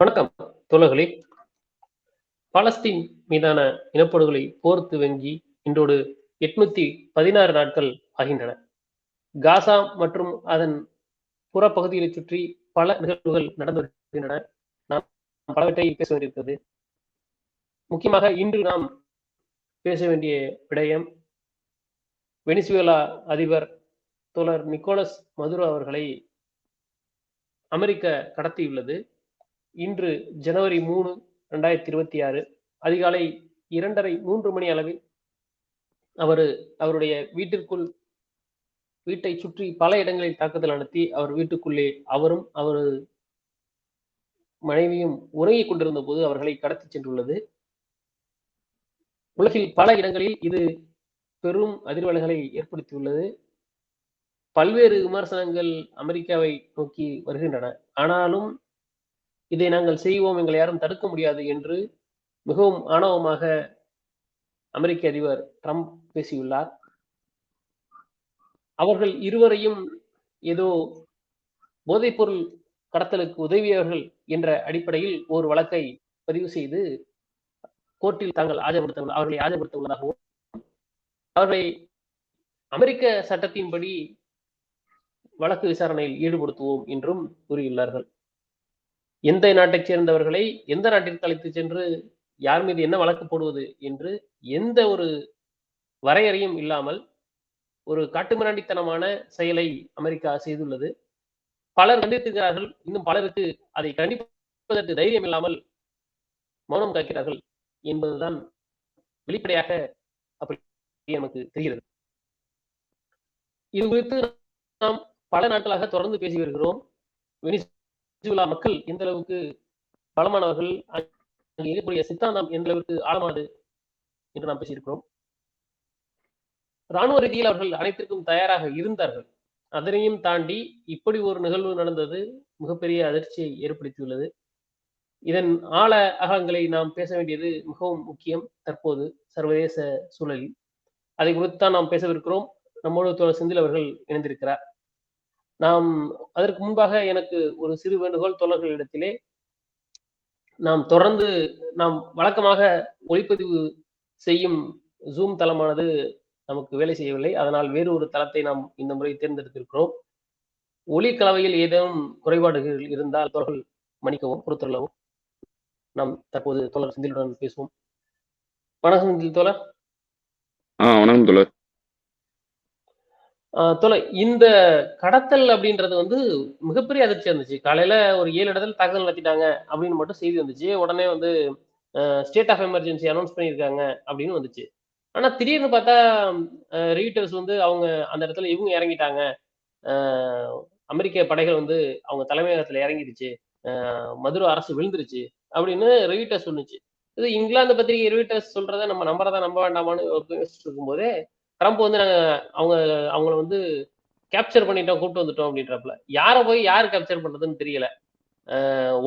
வணக்கம் தோழர்களே. பாலஸ்தீன் மீதான இனப்படுகொலை போர் துவங்கி இன்றோடு 816 நாட்கள் ஆகின்றன. காசா மற்றும் அதன் புறப்பகுதிகளைச் சுற்றி பல நிகழ்வுகள் நடந்து வருகின்றன. நாம் பலவற்றை பேச வேண்டியிருக்கிறது. முக்கியமாக இன்று நாம் பேச வேண்டிய விடயம் வெனிசுவேலா அதிபர் தோழர் நிக்கோலஸ் மதுரோ அவர்களை அமெரிக்கா கடத்தியுள்ளது. இன்று ஜனவரி 3, 2026 அதிகாலை 2:30, 3 மணி அளவில் அவருடைய வீட்டை சுற்றி பல இடங்களில் தாக்குதல் நடத்தி அவர் வீட்டுக்குள்ளே அவரும் அவரது மனைவியும் உறங்கிக் கொண்டிருந்த போது அவர்களை கடத்தி சென்றுள்ளது. உலகில் பல இடங்களில் இது பெரும் அதிர்வலைகளை ஏற்படுத்தியுள்ளது. பல்வேறு விமர்சனங்கள் அமெரிக்காவை நோக்கி வருகின்றன. ஆனாலும் இதை நாங்கள் செய்வோம், எங்களை யாரும் தடுக்க முடியாது என்று மிகவும் ஆணவமாக அமெரிக்க அதிபர் ட்ரம்ப் பேசியுள்ளார். அவர்கள் இருவரையும் ஏதோ போதைப்பொருள் கடத்தலுக்கு உதவியவர்கள் என்ற அடிப்படையில் ஒரு வழக்கை பதிவு செய்து கோர்ட்டில் அவர்களை ஆஜர்படுத்த உள்ளதாகவும் அவர்களை அமெரிக்க சட்டத்தின்படி வழக்கு விசாரணையில் ஈடுபடுத்துவோம் என்றும் கூறியுள்ளார்கள். எந்த நாட்டைச் சேர்ந்தவர்களை எந்த நாட்டிற்கு அழைத்து சென்று யார் மீது என்ன வழக்கு போடுவது என்று எந்த ஒரு வரையறையும் இல்லாமல் ஒரு காட்டுமிராண்டித்தனமான செயலை அமெரிக்கா செய்துள்ளது. பலர் கண்டித்திருக்கிறார்கள். இன்னும் பலருக்கு அதை கண்டிப்பதற்கு தைரியம் இல்லாமல் மௌனம் காக்கிறார்கள் என்பதுதான் வெளிப்படையாக அப்படி நமக்கு தெரிகிறது. இது குறித்து நாம் பல நாட்களாக தொடர்ந்து பேசி வருகிறோம். வெனிசுவேலா மக்கள் எந்த அளவுக்கு பலமானவர்கள், அங்கே இருக்கக்கூடிய சித்தாந்தம் எந்த அளவுக்கு ஆழமானது என்று நாம் பேசியிருக்கிறோம். ராணுவ ரீதியில் அவர்கள் அனைத்திற்கும் தயாராக இருந்தார்கள். அதனையும் தாண்டி இப்படி ஒரு நிகழ்வு நடந்தது மிகப்பெரிய அதிர்ச்சியை ஏற்படுத்தியுள்ளது. இதன் ஆழ அகங்களை நாம் பேச வேண்டியது மிகவும் முக்கியம். தற்போது சர்வதேச சூழலில் அதை குறித்துத்தான் நாம் பேசவிருக்கிறோம். நம்மோடு தோழர் செந்தில் அவர்கள் இணைந்திருக்கிறார். நாம் அதற்கு முன்பாக எனக்கு ஒரு சிறு வேண்டுகோள் தோழர்களிடத்திலே, நாம் வழக்கமாக ஒளிப்பதிவு செய்யும் ஜூம் தளமானது நமக்கு வேலை செய்யவில்லை. அதனால் வேறு ஒரு தளத்தை நாம் இந்த முறை தேர்ந்தெடுத்திருக்கிறோம். ஒலி கலவையில் ஏதேனும் குறைபாடுகள் இருந்தால் தோழர்கள் மன்னிக்கவும், பொறுத்துள்ளவும். நாம் தற்போது தோழர் செந்திலுடன் பேசுவோம். வணக்கம் செந்தில் தோழர். வணக்கம் தோழர். தோழர், இந்த கடத்தல் அப்படின்றது மிகப்பெரிய அதிர்ச்சியா இருந்துச்சு. காலையில ஒரு 7 இடத்துல தாக்குதல் நடத்திட்டாங்க அப்படின்னு மட்டும் செய்தி வந்துச்சு. உடனே ஸ்டேட் ஆஃப் எமர்ஜென்சி அனௌன்ஸ் பண்ணியிருக்காங்க அப்படின்னு வந்துச்சு. ஆனா திடீர்னு பார்த்தா ரீட்டர்ஸ் அவங்க அந்த இடத்துல இவங்க இறங்கிட்டாங்க, அமெரிக்க படைகள் அவங்க தலைமையகத்துல இறங்கிடுச்சு, மதுரோ அரசு விழுந்துருச்சு அப்படின்னு ரீட்டர்ஸ் சொன்னுச்சு. இது இங்கிலாந்து பத்திரிகை ரீட்டர்ஸ் சொல்றதை நம்ம நம்ப வேண்டாமான்னு இருக்கும் போதே ட்ரம்ப் அவங்கள கேப்சர் பண்ணிட்டோம், கூப்பிட்டு வந்துட்டோம் அப்படின்றப்பல யாரை போய் யார் கேப்சர் பண்றதுன்னு தெரியல.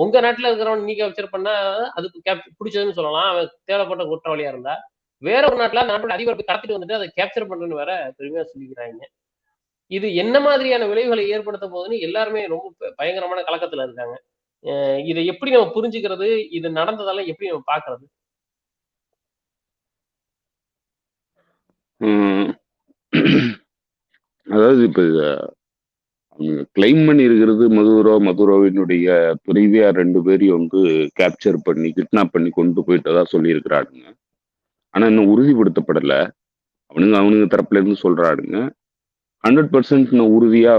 உங்க நாட்டுல இருக்கிறவன் நீ கேப்சர் பண்ணா அதுக்கு பிடிச்சதுன்னு சொல்லலாம், அவன் தேவைப்பட்ட குற்றவாளியா இருந்தா. வேற ஒரு நாட்டுல நாட்டோட அதிபர் போய் கடத்திட்டு வந்துட்டு அதை கேப்சர் பண்றேன்னு வேற பெருமையா சொல்லிக்கிறாங்க. இது என்ன மாதிரியான விளைவுகளை ஏற்படுத்த போகுதுன்னு எல்லாருமே ரொம்ப பயங்கரமான கலக்கத்துல இருக்காங்க. இதை எப்படி நம்ம புரிஞ்சுக்கிறது, இது நடந்ததெல்லாம் எப்படி நம்ம பாக்குறது? அதாவது இப்ப அவங்க கிளைம் பண்ணி இருக்கிறது மதுரோவினுடைய துணைவியார் 2 பேரையும் கேப்சர் பண்ணி கிட்னாப் பண்ணி கொண்டு போயிட்டதா சொல்லியிருக்கிறாருங்க. ஆனா இன்னும் உறுதிப்படுத்தப்படல. அவனுங்க தரப்புல இருந்து சொல்றாருங்க. 100% உறுதியா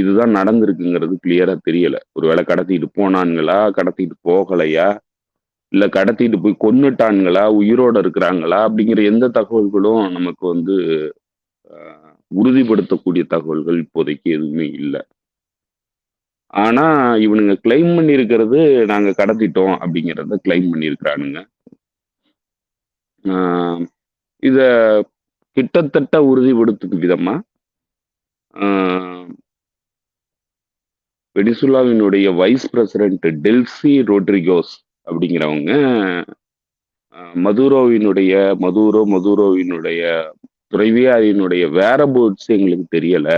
இதுதான் நடந்திருக்குங்கிறது கிளியரா தெரியல. ஒருவேளை கடத்திட்டு போனான்களா, கடத்திட்டு போகலையா, இல்ல கடத்திட்டு போய் கொன்னுட்டான்களா, உயிரோட இருக்கிறாங்களா அப்படிங்கிற எந்த தகவல்களும் நமக்கு உறுதிப்படுத்தக்கூடிய தகவல்கள் இப்போதைக்கு எதுவுமே இல்லை. ஆனா இவனுங்க கிளைம் பண்ணி இருக்கிறது நாங்க கடத்திட்டோம் அப்படிங்கிறத கிளைம் பண்ணியிருக்கிறானுங்க. இத கிட்டத்தட்ட உறுதிப்படுத்தும் விதமா வெனிசுலாவினுடைய வைஸ் பிரசிடென்ட் டெல்சி ரோட்ரிகோஸ் அப்படிங்கிறவங்க மதுரோவினுடைய துறைவியாரினுடைய வேற போர்ட்ஸ் எங்களுக்கு தெரியல,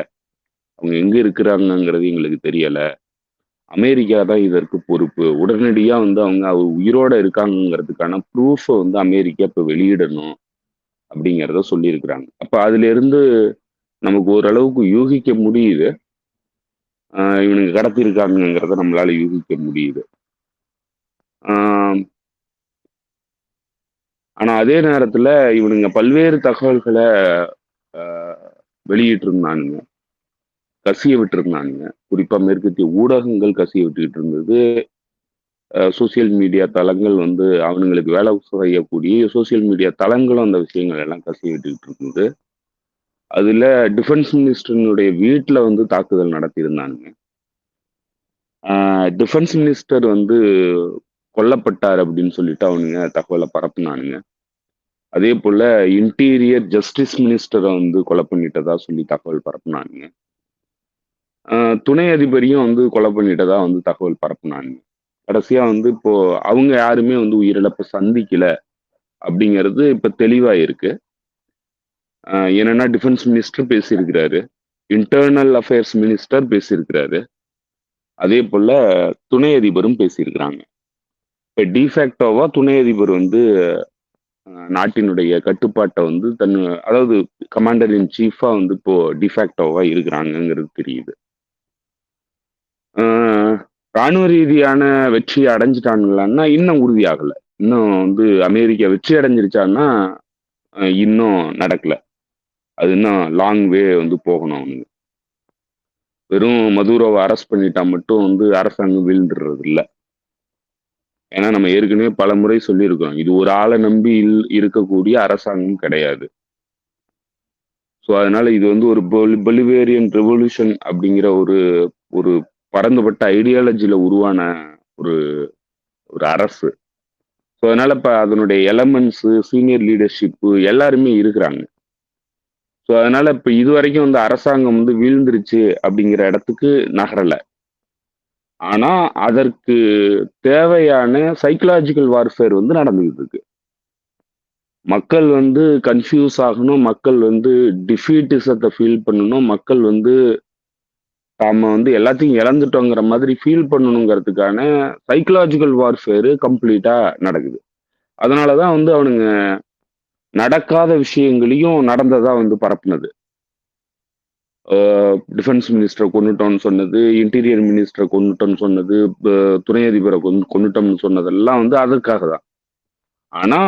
அவங்க எங்க இருக்கிறாங்கிறது எங்களுக்கு தெரியல, அமெரிக்கா தான் இதற்கு பொறுப்பு. உடனடியா வந்து அவங்க உயிரோட இருக்காங்கங்கிறதுக்கான ப்ரூஃப வந்து அமெரிக்கா இப்ப வெளியிடணும் அப்படிங்கிறத சொல்லியிருக்கிறாங்க. அப்ப அதிலிருந்து நமக்கு ஓரளவுக்கு யூகிக்க முடியுது. இவனுங்க கடத்தியிருக்காங்கங்கிறத நம்மளால யூகிக்க முடியுது. ஆம், ஆனா அதே நேரத்துல இவனுங்க பல்வேறு தகவல்களை வெளியிட்டிருந்தானுங்க, கசிய விட்டிருந்தானுங்க. குறிப்பா மேற்கத்திய ஊடகங்கள் கசிய விட்டுக்கிட்டு இருந்தது. சோசியல் மீடியா தளங்கள் வந்து அவனுங்களுக்கு வேலை செய்யக்கூடிய சோசியல் மீடியா தளங்களும் அந்த விஷயங்கள் எல்லாம் கசிய விட்டுக்கிட்டு இருந்தது. அதுல டிஃபென்ஸ் மினிஸ்டருடைய வீட்டுல வந்து தாக்குதல் நடத்தியிருந்தானுங்க. டிஃபென்ஸ் மினிஸ்டர் வந்து கொல்லப்பட்டார் அப்படின்னு சொல்லிட்டு அவனுங்க தகவலை பரப்புனானுங்க. அதே போல இன்டீரியர் ஜஸ்டிஸ் மினிஸ்டரை வந்து கொலை பண்ணிட்டதா சொல்லி தகவல் பரப்புனானுங்க. துணை அதிபரையும் வந்து கொலை பண்ணிட்டதா வந்து தகவல் பரப்புனானுங்க. கடைசியா வந்து இப்போ அவங்க யாருமே வந்து உயிரிழப்பை சந்திக்கல அப்படிங்கிறது இப்ப தெளிவா இருக்கு. என்னன்னா டிஃபென்ஸ் மினிஸ்டர் பேசியிருக்கிறாரு, இன்டர்னல் அஃபேர்ஸ் மினிஸ்டர் பேசியிருக்கிறாரு, அதே போல துணை அதிபரும் பேசியிருக்கிறாங்க. இப்ப டிஃபேக்டோவா துணை அதிபர் வந்து நாட்டினுடைய கட்டுப்பாட்டை வந்து அதாவது கமாண்டர் இன் சீஃபா வந்து இப்போ டிஃபேக்டோவா இருக்கிறாங்கிறது தெரியுது. ராணுவ ரீதியான வெற்றி அடைஞ்சிட்டாங்களான்னா இன்னும் உறுதியாகல. இன்னும் வந்து அமெரிக்கா வெற்றி அடைஞ்சிருச்சான்னா இன்னும் நடக்கல. அது இன்னும் லாங் வே வந்து போகணும் அவனுங்க. வெறும் மதுரோவை அரெஸ்ட் பண்ணிட்டா மட்டும் வந்து அரசாங்கம் வீழ்ந்துடுறது இல்லை. ஏன்னா நம்ம ஏற்கனவே பல முறை சொல்லியிருக்கோம், இது ஒரு ஆளை நம்பி இருக்கக்கூடிய அரசாங்கம் கிடையாது. ஸோ அதனால இது வந்து ஒரு பொலிவேரியன் ரெவல்யூஷன் அப்படிங்கிற ஒரு ஒரு பரந்துபட்ட ஐடியாலஜில உருவான ஒரு ஒரு அரசு. ஸோ அதனால இப்ப அதனுடைய எலமெண்ட்ஸ், சீனியர் லீடர்ஷிப் எல்லாருமே இருக்கிறாங்க. ஸோ அதனால இப்ப இது வரைக்கும் வந்து அரசாங்கம் வந்து வீழ்ந்துருச்சு அப்படிங்கிற இடத்துக்கு நகரல. ஆனா அதற்கு தேவையான சைக்கலாஜிக்கல் வார்ஃபேர் வந்து நடந்துகிட்டு இருக்கு. மக்கள் வந்து கன்ஃபியூஸ் ஆகணும், மக்கள் வந்து டிஃபீட்டிசத்தை ஃபீல் பண்ணணும், மக்கள் வந்து தாம வந்து எல்லாத்தையும் இழந்துட்டோங்கிற மாதிரி ஃபீல் பண்ணணுங்கிறதுக்கான சைக்கலாஜிக்கல் வார்ஃபேர் கம்ப்ளீட்டா நடக்குது. அதனாலதான் வந்து அவனுங்க நடக்காத விஷயங்களையும் நடந்ததா வந்து பரப்புனது. டிஃபென்ஸ் மினிஸ்டரை கொண்டுட்டோம்னு சொன்னது, இன்டீரியர் மினிஸ்டரை கொண்டுட்டோம்னு சொன்னது, துணை அதிபரை கொண்டுட்டோம்னு சொன்னதெல்லாம் வந்து அதற்காக தான். ஆனா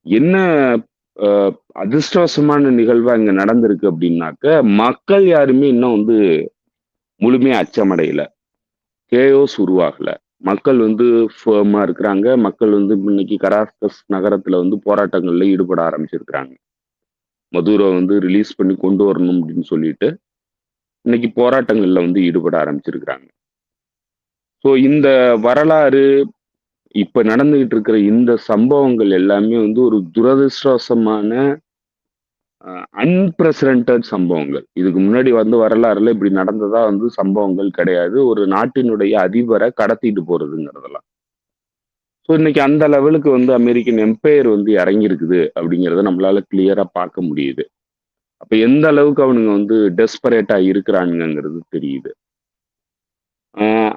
என்ன அதிர்ஷ்டவசமான நிகழ்வு அங்க நடந்திருக்கு அப்படின்னாக்க, மக்கள் யாருமே இன்னும் வந்து முழுமையா அச்சமடையல, கேயோஸ் உருவாகல. மக்கள் வந்து ஃபேமா இருக்கிறாங்க. மக்கள் வந்து இன்னைக்கு கராஸ்கஸ் நகரத்துல வந்து போராட்டங்கள்ல ஈடுபட ஆரம்பிச்சிருக்கிறாங்க. மதுரை வந்து ரிலீஸ் பண்ணி கொண்டு வரணும் அப்படின்னு சொல்லிட்டு இன்னைக்கு போராட்டங்கள்ல வந்து ஈடுபட ஆரம்பிச்சிருக்கிறாங்க. ஸோ இந்த வரலாறு இப்ப நடந்துகிட்டு இருக்கிற இந்த சம்பவங்கள் எல்லாமே வந்து ஒரு துரதிருஷ்டவசமான அன்பிரசிடென்டட் சம்பவங்கள். இதுக்கு முன்னாடி வந்து வரலாறுல இப்படி நடந்ததா வந்து சம்பவங்கள் கிடையாது. ஒரு நாட்டினுடைய அதிபரை கடத்திட்டு போறதுங்கிறதெல்லாம். ஸோ இன்னைக்கு அந்த லெவலுக்கு வந்து அமெரிக்கன் எம்பையர் வந்து இறங்கியிருக்குது அப்படிங்கிறத நம்மளால கிளியரா பார்க்க முடியுது. அப்ப எந்த அளவுக்கு அவனுங்க வந்து டெஸ்பரேட்டா இருக்கிறானுங்கிறது தெரியுது.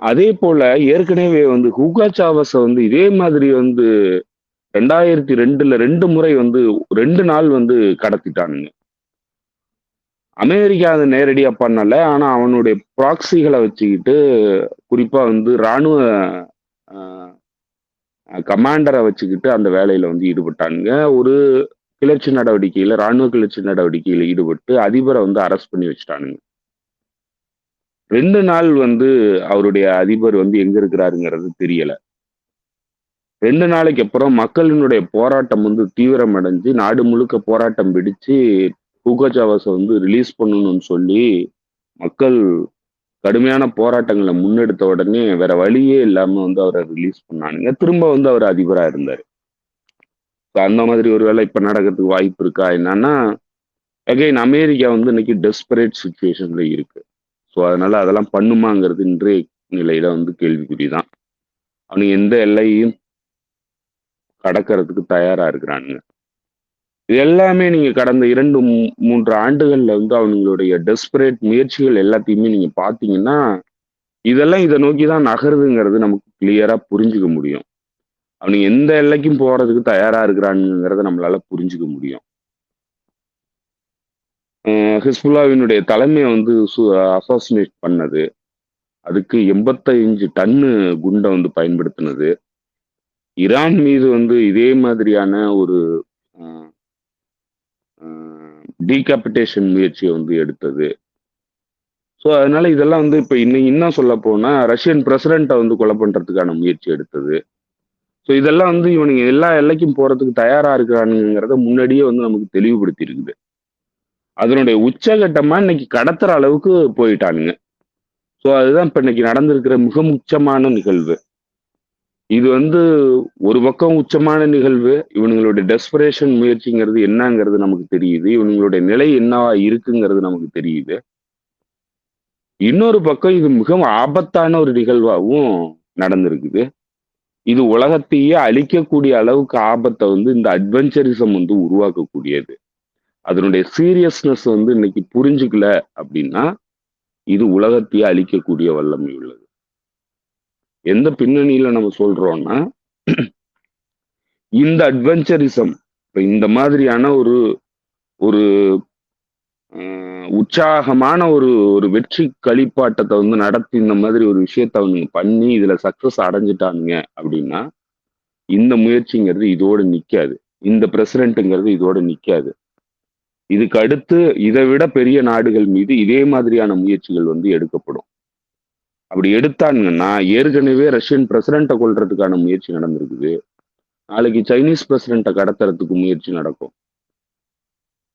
அதே போல ஏற்கனவே வந்து ஹூகோ சாவஸ வந்து இதே மாதிரி வந்து 2002ல 2 முறை வந்து 2 நாள் வந்து கடத்திட்டானுங்க. அமெரிக்கா அதை நேரடியா பண்ணல. ஆனா அவனுடைய ப்ராக்சிகளை வச்சுக்கிட்டு, குறிப்பா வந்து ராணுவ கமாண்டரை வச்சுக்கிட்டு அந்த வேலையில வந்து ஈடுபட்டானுங்க. ஒரு கிளர்ச்சி நடவடிக்கையில, ராணுவ கிளர்ச்சி நடவடிக்கையில ஈடுபட்டு அதிபரை வந்து அரெஸ்ட் பண்ணி வச்சுட்டானுங்க. 2 நாள் வந்து அவருடைய அதிபர் வந்து எங்க இருக்கிறாருங்கிறது தெரியல. 2 நாளைக்கு அப்புறம் மக்களினுடைய போராட்டம் வந்து தீவிரமடைஞ்சு, நாடு முழுக்க போராட்டம் வெடிச்சு, ஹூகோ சாவஸ வந்து ரிலீஸ் பண்ணணும்னு சொல்லி, மக்கள் கடுமையான போராட்டங்கள முன்னெடுத்த உடனே, வேற வழியே இல்லாம வந்து அவர ரிலீஸ் பண்ணானுங்க. திரும்ப வந்து அவர் அதிபரா இருந்தாரு. அந்த மாதிரி ஒரு வேளை இப்ப நடக்கிறதுக்கு வாய்ப்பு இருக்கா என்னன்னா, அகைன் அமெரிக்கா வந்து இன்னைக்கு டெஸ்பரேட் சிச்சுவேஷன்ல இருக்கு. ஸோ அதனால அதெல்லாம் பண்ணுமாங்கிறது இன்றைய நிலையில வந்து கேள்விக்குறிதான். அவனுங்க எந்த எல்லையையும் கடக்கிறதுக்கு தயாரா இருக்கிறானுங்க. இது எல்லாமே நீங்க கடந்த 2, 3 ஆண்டுகள்ல வந்து அவங்களுடைய டெஸ்பரேட் முயற்சிகள் எல்லாத்தையுமே நீங்க பார்த்தீங்கன்னா, இதெல்லாம் இதை நோக்கி தான் நகருதுங்கிறது நமக்கு கிளியரா புரிஞ்சுக்க முடியும். அவனுங்க எந்த எல்லைக்கும் போறதுக்கு தயாரா இருக்கிறானுங்கிறத நம்மளால புரிஞ்சுக்க முடியும். ஹிஸ்புல்லாவினுடைய தலைமையை வந்து அசாசினேட் பண்ணது, அதுக்கு 85 டன்னு குண்டை வந்து பயன்படுத்தினது, ஈரான் மீது வந்து இதே மாதிரியான ஒரு டீகாபிட்டேஷன் முயற்சியை வந்து எடுத்தது. ஸோ அதனால இதெல்லாம் வந்து இப்போ இன்னும் சொல்ல போனா ரஷ்யன் பிரசிடென்ட்டை வந்து கொலை பண்றதுக்கான முயற்சி எடுத்தது. ஸோ இதெல்லாம் வந்து இவனுங்க எல்லா எல்லைக்கும் போறதுக்கு தயாரா இருக்கிறானுங்கிறத முன்னாடியே வந்து நமக்கு தெளிவுபடுத்தி இருக்குது. அதனுடைய உச்சகட்டமா இன்னைக்கு கடத்துற அளவுக்கு போயிட்டானுங்க. ஸோ அதுதான் இப்ப இன்னைக்கு நடந்திருக்கிற மிக முக்கியமான நிகழ்வு. இது வந்து ஒரு பக்கம் உச்சமான நிகழ்வு. இவனுங்களுடைய டெஸ்பரேஷன் முயற்சிங்கிறது என்னங்கிறது நமக்கு தெரியுது. இவனுங்களுடைய நிலை என்னவா இருக்குங்கிறது நமக்கு தெரியுது. இன்னொரு பக்கம் இது மிகவும் ஆபத்தான ஒரு நிகழ்வாகவும் நடந்திருக்குது. இது உலகத்தையே அழிக்கக்கூடிய அளவுக்கு ஆபத்தை வந்து இந்த அட்வென்ச்சரிசம் வந்து உருவாக்கக்கூடியது. அதனுடைய சீரியஸ்னஸ் வந்து இன்னைக்கு புரிஞ்சுக்கல அப்படின்னா இது உலகத்தையே அழிக்கக்கூடிய வல்லமை உள்ளது. எந்த பின்னணியில நம்ம சொல்றோம்னா இந்த அட்வென்ச்சரிசம் இப்ப இந்த மாதிரியான ஒரு ஒரு உற்சாகமான ஒரு ஒரு வெற்றி களிப்பாட்டத்தை வந்து நடத்தி இந்த மாதிரி ஒரு விஷயத்த அவனுங்க பண்ணி இதுல சக்சஸ் அடைஞ்சிட்டானுங்க அப்படின்னா இந்த முயற்சிங்கிறது இதோட நிக்காது. இந்த பிரசிடென்ட்ங்கிறது இதோட நிக்காது. இதுக்கு அடுத்து இதை விட பெரிய நாடுகள் மீது இதே மாதிரியான முயற்சிகள் வந்து எடுக்கப்படும். அப்படி எடுத்தானுங்கன்னா ஏற்கனவே ரஷ்யன் பிரசிடென்ட்டை கொல்றதுக்கான முயற்சி நடந்திருக்குது. நாளைக்கு சைனீஸ் பிரசிடென்ட்டை கடத்துறதுக்கு முயற்சி நடக்கும்.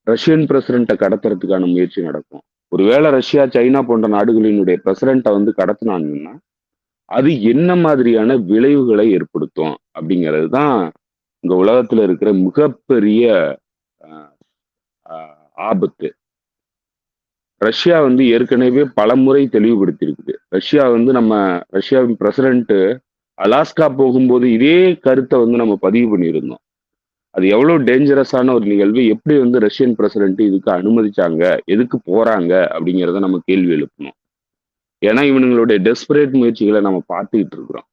ரஷ்யன் பிரசிடென்ட்டை கடத்துறதுக்கான முயற்சி நடக்கும். ஒருவேளை ரஷ்யா, சைனா போன்ற நாடுகளினுடைய பிரசிடென்ட்டை வந்து கடத்தினாங்கன்னா அது என்ன மாதிரியான விளைவுகளை ஏற்படுத்தும் அப்படிங்கிறது தான் இந்த உலகத்துல இருக்கிற மிகப்பெரிய ஆபத்து. ரஷ்யா வந்து ஏற்கனவே பல முறை தெளிவுபடுத்தியிருக்குது. ரஷ்யா வந்து ரஷ்யாவின் பிரசிடென்ட் அலாஸ்கா போகும்போது இதே கருத்தை வந்து நம்ம பதிவு பண்ணியிருந்தோம். அது எவ்வளவு டேஞ்சரஸான ஒரு நிகழ்வு, எப்படி வந்து ரஷ்யன் பிரசிடென்ட் இதுக்கு அனுமதிச்சாங்க, எதுக்கு போறாங்க அப்படிங்கிறத நம்ம கேள்வி எழுப்பணும். ஏன்னா இவனுங்களுடைய டெஸ்பரேட் முயற்சிகளை நம்ம பார்த்துக்கிட்டு இருக்கிறோம்.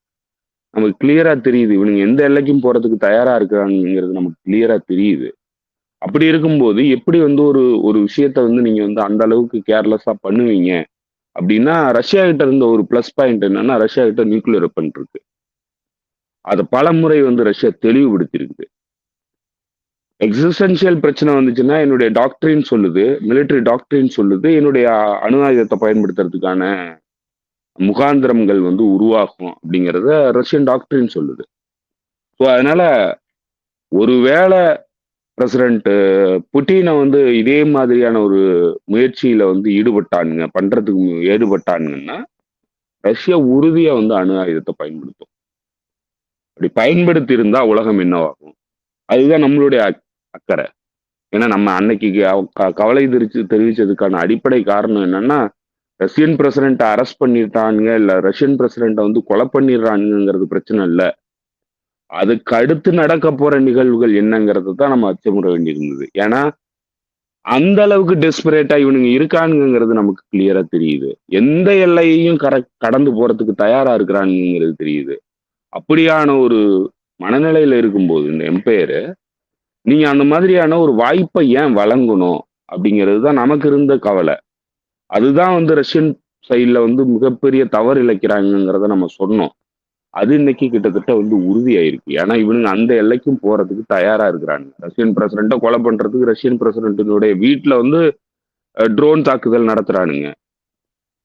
நமக்கு கிளியரா தெரியுது இவனுங்க எந்த எல்லைக்கும் போறதுக்கு தயாரா இருக்கிறாங்கிறது நமக்கு கிளியரா தெரியுது. அப்படி இருக்கும்போது எப்படி வந்து ஒரு விஷயத்த வந்து நீங்க வந்து அந்த அளவுக்கு கேர்லெஸ்ஸா பண்ணுவீங்க அப்படின்னா, ரஷ்யா கிட்ட இருந்த ஒரு பிளஸ் பாயிண்ட் என்னன்னா ரஷ்யா கிட்ட நியூக்ளியர் வெப்பன் இருக்கு. அதை பல முறை வந்து ரஷ்யா தெளிவுபடுத்தி இருக்குது. எக்ஸிஸ்டென்ஷியல் பிரச்சனை வந்துச்சுன்னா என்னுடைய டாக்டரின் சொல்லுது, மிலிட்டரி டாக்டரின் சொல்லுது, என்னுடைய அணு ஆயுதத்தை பயன்படுத்துறதுக்கான முகாந்திரங்கள் வந்து உருவாகும் அப்படிங்கிறத ரஷ்யன் டாக்டரின் சொல்லுது. ஸோ அதனால ஒருவேளை பிரசிடென்ட் புட்டினை வந்து இதே மாதிரியான ஒரு முயற்சியில வந்து ஈடுபட்டானுங்கன்னா ரஷ்யா உறுதியா வந்து அணு ஆயுதத்தை பயன்படுத்தும். அப்படி பயன்படுத்தி இருந்தா உலகம் என்னவாகும்? அதுதான் நம்மளுடைய அக்கறை. ஏன்னா நம்ம அன்னைக்கு கவலை தெரிவிச்சதுக்கான அடிப்படை காரணம் என்னன்னா ரஷ்யன் பிரசிடென்ட் அரெஸ்ட் பண்ணிட்டானுங்க, இல்ல ரஷ்யன் பிரசிடென்ட்டை வந்து கொலை பண்ணிடுறானுங்கிறது பிரச்சனை இல்லை. அதுக்கு அடுத்து நடக்க போற நிகழ்வுகள் என்னங்கிறது தான் நம்ம அச்சமுற வேண்டியிருந்தது. ஏன்னா அந்த அளவுக்கு டெஸ்பரேட்டா இவனுங்க இருக்கானுங்கிறது நமக்கு கிளியரா தெரியுது. எந்த எல்லையையும் கடந்து போறதுக்கு தயாரா இருக்கிறானுங்கிறது தெரியுது. அப்படியான ஒரு மனநிலையில இருக்கும்போது இந்த எம்பையரு நீங்க அந்த மாதிரியான ஒரு வாய்ப்பை ஏன் வழங்கணும் அப்படிங்கிறது தான் நமக்கு இருந்த கவலை. அதுதான் வந்து ரஷ்யன் சைட்ல வந்து மிகப்பெரிய தவறு இழைக்கிறாங்கிறத நம்ம சொன்னோம். அது இன்னைக்கு கிட்டத்தட்ட வந்து உறுதியாயிருக்கு. ஏன்னா இவனுங்க அந்த எல்லைக்கும் போறதுக்கு தயாரா இருக்கிறாங்க. ரஷ்யன் பிரசிடென்ட்டை கொலை பண்றதுக்கு ரஷ்யன் பிரசிடென்ட்டினுடைய வீட்டுல வந்து ட்ரோன் தாக்குதல் நடத்துறானுங்க.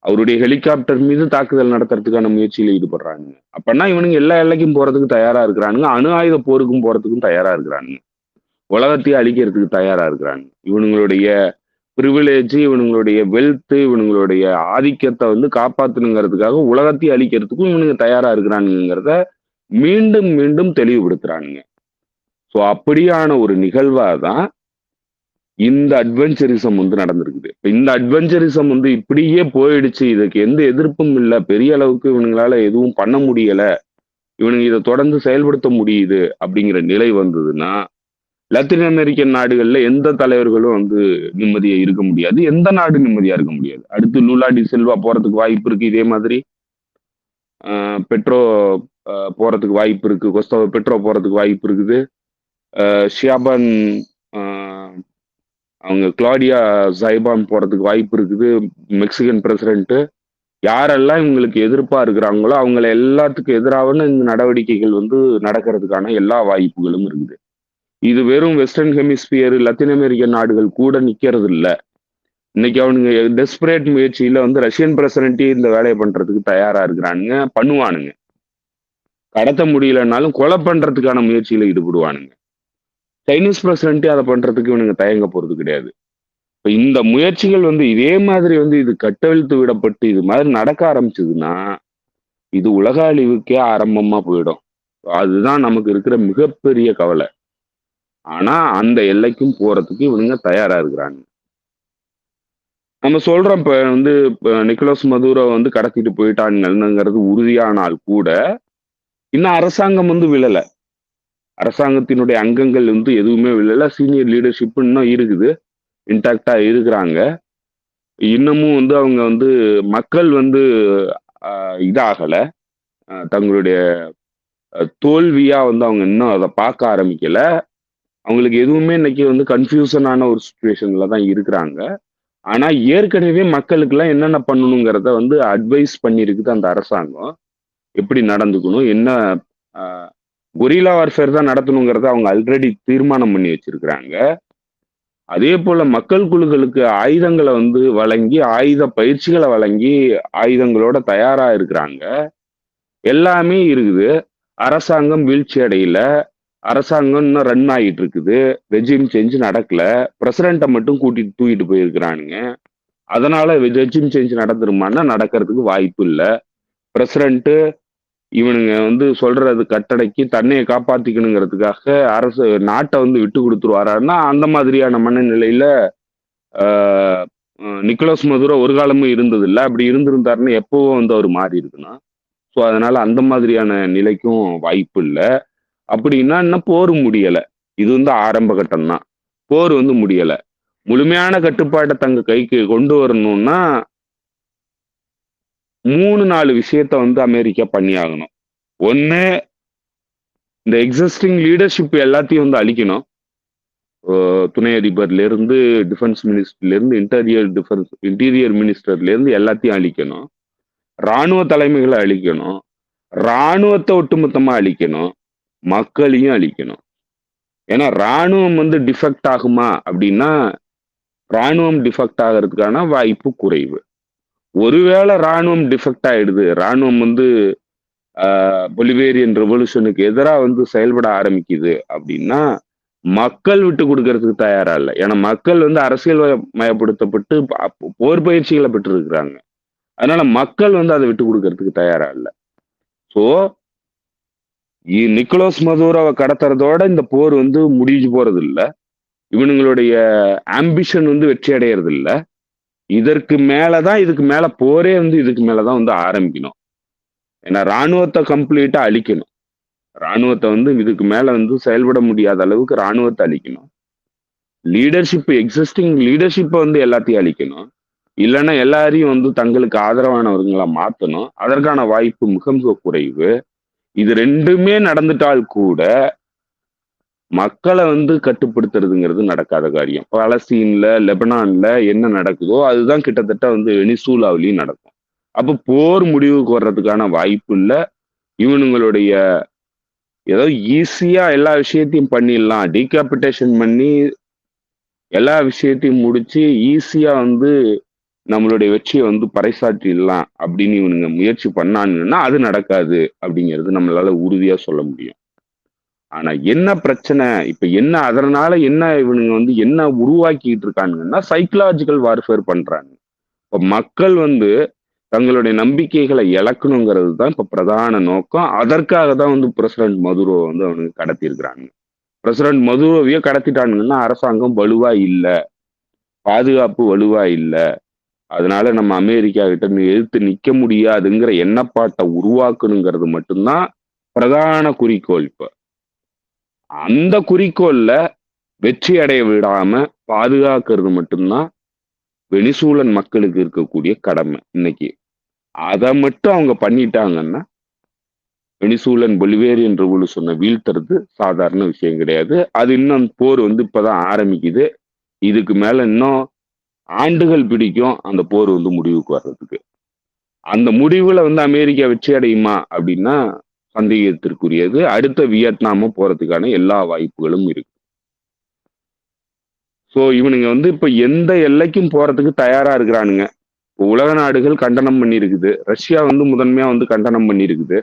அவருடைய ஹெலிகாப்டர் மீது தாக்குதல் நடத்துறதுக்கான முயற்சியில ஈடுபடுறானுங்க. அப்பன்னா இவனுங்க எல்லா எல்லைக்கும் போறதுக்கு தயாரா இருக்கிறானுங்க. அணு ஆயுத போருக்கும் போறதுக்கும் தயாரா இருக்கிறானுங்க. உலகத்தையே அழிக்கிறதுக்கு தயாரா இருக்கிறாங்க. இவனுங்களுடைய பிரிவிலேஜ், இவனுங்களுடைய வெல்த், இவனுங்களுடைய ஆதிக்கத்தை வந்து காப்பாத்தணுங்கிறதுக்காக உலகத்தையே அழிக்கிறதுக்கும் இவனுங்க தயாரா இருக்கிறானுங்கிறத மீண்டும் மீண்டும் தெளிவுபடுத்துறானுங்க. ஸோ அப்படியான ஒரு நிகழ்வா தான் இந்த அட்வென்ச்சரிசம் வந்து நடந்திருக்குது. இந்த அட்வென்ச்சரிசம் வந்து இப்படியே போயிடுச்சு, இதுக்கு எந்த எதிர்ப்பும் இல்லை, பெரிய அளவுக்கு இவனுங்களால எதுவும் பண்ண முடியல, இவனுங்க இதை தொடர்ந்து செயல்படுத்த முடியுது அப்படிங்கிற நிலை வந்ததுன்னா லத்தீன் அமெரிக்கன் நாடுகள்ல எந்த தலைவர்களும் வந்து நிம்மதியா இருக்க முடியாது. எந்த நாடு நிம்மதியா இருக்க முடியாது. அடுத்து லூலா டி சில்வா போறதுக்கு வாய்ப்பு இருக்கு இதே மாதிரி. பெட்ரோ போறதுக்கு வாய்ப்பு இருக்கு, கொஸ்தவ பெட்ரோ போறதுக்கு வாய்ப்பு இருக்குது, ஷியாபான் அவங்க கிளாடியா ஜைபான் போறதுக்கு வாய்ப்பு இருக்குது. மெக்சிகன் பிரசிடென்ட் யாரெல்லாம் இவங்களுக்கு எதிர்ப்பா இருக்கிறாங்களோ அவங்கள எல்லாத்துக்கும் எதிரான இந்த நடவடிக்கைகள் வந்து நடக்கிறதுக்கான எல்லா வாய்ப்புகளும் இருக்குது. இது வெறும் வெஸ்டர்ன் ஹெமிஸ்பியர் லத்தீன் அமெரிக்க நாடுகள் கூட நிக்கிறது இல்ல. இன்னைக்கு அவனுங்க டெஸ்பரேட் முயற்சியில வந்து ரஷ்யன் பிரசிடென்ட் இந்த வேலையை பண்றதுக்கு தயாரா இருக்கிறானுங்க, பண்ணுவானுங்க. கடத்த முடியலனாலும் கொலை பண்றதுக்கான முயற்சியில ஈடுபடுவானுங்க. சைனீஸ் பிரசிடென்ட் அதை பண்றதுக்கு இவனுங்க தயங்க போறது கிடையாது. இப்ப இந்த முயற்சிகள் வந்து இதே மாதிரி வந்து இது கட்டவிழ்த்து விடப்பட்டு இது மாதிரி நடக்க ஆரம்பிச்சதுன்னா இது உலக அழிவுக்கே ஆரம்பமா போயிடும். அதுதான் நமக்கு இருக்கிற மிகப்பெரிய கவலை. ஆனா அந்த எல்லைக்கும் போறதுக்கு இவனுங்க தயாரா இருக்கிறாங்க. நம்ம சொல்றோம் இப்ப வந்து நிக்கோலஸ் மதுரோ வந்து கடத்திட்டு போயிட்டானுங்கிறது உறுதியானால் கூட இன்னும் அரசாங்கம் வந்து விழல. அரசாங்கத்தினுடைய அங்கங்கள் வந்து எதுவுமே விழல. சீனியர் லீடர்ஷிப் இன்னும் இருக்குது, இன்டாக்டா இருக்கிறாங்க. இன்னமும் வந்து அவங்க வந்து மக்கள் வந்து இதாகல, தங்களுடைய தோல்வியா வந்து அவங்க இன்னும் அதை பார்க்க ஆரம்பிக்கல. அவங்களுக்கு எதுவுமே இன்னைக்கு வந்து கன்ஃபியூஷனான ஒரு சுச்சுவேஷன்ல தான் இருக்கிறாங்க. ஆனா ஏற்கனவே மக்களுக்கு எல்லாம் என்னென்ன பண்ணணுங்கிறத வந்து அட்வைஸ் பண்ணிருக்குது அந்த அரசாங்கம். எப்படி நடந்துக்கணும், என்ன கொரில்லா வார்ஃபேர் தான் நடத்தணுங்கிறத அவங்க ஆல்ரெடி தீர்மானம் பண்ணி வச்சிருக்கிறாங்க. அதே போல மக்கள் குழுக்களுக்கு ஆயுதங்களை வந்து வழங்கி, ஆயுத பயிற்சிகளை வழங்கி, ஆயுதங்களோட தயாரா இருக்கிறாங்க. எல்லாமே இருக்குது. அரசாங்கம் வீழ்ச்சி அடையல, அரசாங்கம் இன்னும் ரன் ஆகிட்டு இருக்குது, ரெஜிம் சேஞ்ச் நடக்கல, பிரசிடென்ட்டை மட்டும் கூட்டிட்டு தூக்கிட்டு போயிருக்கிறானுங்க. அதனால ரெஜிம் சேஞ்ச் நடந்துருமான்னா நடக்கிறதுக்கு வாய்ப்பு இல்லை. பிரசிடென்ட் இவனுங்க வந்து சொல்றது கட்டளைக்கு தன்னையை காப்பாத்திக்கணுங்கிறதுக்காக அரசு நாட்டை வந்து விட்டு கொடுத்துருவாரான்னா அந்த மாதிரியான மனநிலையில நிக்கோலஸ் மதுரோ ஒரு காலமும் இருந்தது இல்லை. அப்படி இருந்திருந்தாருன்னு எப்பவோ வந்து அவர் மாறி இருக்கணும். ஸோ அதனால அந்த மாதிரியான நிலைக்கும் வாய்ப்பு இல்லை. அப்படின்னா இன்னும் போர் முடியல. இது வந்து ஆரம்ப கட்டம் தான். போர் வந்து முடியல. முழுமையான கட்டுப்பாட்டை தங்க கைக்கு கொண்டு வரணும்னா 3-4 விஷயத்த வந்து அமெரிக்கா பண்ணி ஆகணும். ஒண்ணு, இந்த எக்ஸிஸ்டிங் லீடர்ஷிப் எல்லாத்தையும் வந்து அழிக்கணும். துணை அதிபர்ல இருந்து, டிஃபென்ஸ் மினிஸ்டர்ல இருந்து, இன்டீரியர் மினிஸ்டர்ல இருந்து எல்லாத்தையும் அழிக்கணும். இராணுவ தலைமைகளை அழிக்கணும். இராணுவத்தை ஒட்டுமொத்தமா அழிக்கணும். மக்களையும் அழிக்கணும். ஏன்னா இராணுவம் வந்து டிஃபெக்ட் ஆகுமா அப்படின்னா இராணுவம் டிஃபெக்ட் ஆகிறதுக்கான வாய்ப்பு குறைவு. ஒருவேளை இராணுவம் டிஃபெக்ட் ஆயிடுது, இராணுவம் வந்து பொலிவேரியன் ரெவல்யூஷனுக்கு எதிராக வந்து செயல்பட ஆரம்பிக்குது அப்படின்னா மக்கள் விட்டு கொடுக்கறதுக்கு தயாரா இல்லை. ஏன்னா மக்கள் வந்து அரசியல் மயப்படுத்தப்பட்டு போர் பயிற்சிகளை பெற்று இருக்கிறாங்க. அதனால மக்கள் வந்து அதை விட்டு கொடுக்கறதுக்கு தயாரா இல்லை. ஸோ நிக்கோலஸ் மதுரோவை கடத்துறதோட இந்த போர் வந்து முடிஞ்சு போறது இல்லை. இவனுங்களுடைய ஆம்பிஷன் வந்து வெற்றி அடையிறது இல்லை. இதற்கு மேலதான், இதுக்கு மேல போரே வந்து இதுக்கு மேலதான் வந்து ஆரம்பிக்கணும். ஏன்னா இராணுவத்தை கம்ப்ளீட்டா அழிக்கணும். இராணுவத்தை வந்து இதுக்கு மேல வந்து செயல்பட முடியாத அளவுக்கு இராணுவத்தை அழிக்கணும். லீடர்ஷிப், எக்ஸிஸ்டிங் லீடர்ஷிப்பை வந்து எல்லாத்தையும் அழிக்கணும். இல்லைன்னா எல்லாரையும் வந்து தங்களுக்கு ஆதரவானவர்களா மாற்றணும். அதற்கான வாய்ப்பு மிக மிக குறைவு. இது ரெண்டுமே நடந்துட்டால் கூட மக்களை வந்து கட்டுப்படுத்துறதுங்கிறது நடக்காத காரியம். பலஸ்தீன்ல, லெபனான்ல என்ன நடக்குதோ அதுதான் கிட்டத்தட்ட வந்து வெனிசூலாவிலையும் நடக்கும். அப்போ போர் முடிவுக்கு வர்றதுக்கான வாய்ப்பு இல்லை. இவனுங்களுடைய ஏதோ ஈஸியா எல்லா விஷயத்தையும் பண்ணிடலாம், டீகாபிட்டேஷன் பண்ணி எல்லா விஷயத்தையும் முடிச்சு ஈஸியா வந்து நம்மளுடைய வெற்றியை வந்து பறைசாற்றிடலாம் அப்படின்னு இவனுங்க முயற்சி பண்ணானுங்கன்னா அது நடக்காது அப்படிங்கிறது நம்மளால உறுதியா சொல்ல முடியும். ஆனா என்ன பிரச்சனை இப்ப, என்ன அதனால என்ன இவனுங்க வந்து என்ன உருவாக்கிட்டு இருக்கானுங்கன்னா சைக்கலாஜிக்கல் வார்ஃபேர் பண்றாங்க. இப்ப மக்கள் வந்து தங்களுடைய நம்பிக்கைகளை இழக்கணுங்கிறது தான் இப்ப பிரதான நோக்கம். அதற்காக தான் வந்து பிரசிடென்ட் மதுரோ வந்து அவனுக்கு கடத்தி இருக்கிறாங்க. பிரசிடென்ட் மதுரோவையே கடத்திட்டானுங்கன்னா அரசாங்கம் வலுவா இல்லை, பாதுகாப்பு வலுவா இல்லை. அதனால நம்ம அமெரிக்கா கிட்ட எதிர்த்து நிக்க முடியாதுங்கிற எண்ணப்பாட்டை உருவாக்கணுங்கிறது மட்டும்தான் பிரதான குறிக்கோள். இப்ப அந்த குறிக்கோள்ல வெற்றி அடைய விடாம பாதுகாக்கிறது மட்டும்தான் வெனிசூலன் மக்களுக்கு இருக்கக்கூடிய கடமை இன்னைக்கு. அதை மட்டும் அவங்க பண்ணிட்டாங்கன்னா வெனிசூலன் பொலிவேரியன் ரெவல்யூஷனை வீழ்த்துறது சாதாரண விஷயம் கிடையாது. அது இன்னும் போர் வந்து இப்பதான் ஆரம்பிக்குது. இதுக்கு மேல இன்னும் ஆண்டுகள் பிடிக்கும் அந்த போர் வந்து முடிவுக்கு வர்றதுக்கு. அந்த முடிவுல வந்து அமெரிக்கா வெற்றி அடையுமா அப்படின்னா சந்தேகத்திற்குரியது. அடுத்த வியட்நாமும் போறதுக்கான எல்லா வாய்ப்புகளும் இருக்கு. ஸோ இவனுங்க வந்து இப்ப எந்த எல்லைக்கும் போறதுக்கு தயாரா இருக்கிறானுங்க. இப்போ உலக நாடுகள் கண்டனம் பண்ணியிருக்குது. ரஷ்யா வந்து முதன்மையா வந்து கண்டனம் பண்ணியிருக்குது.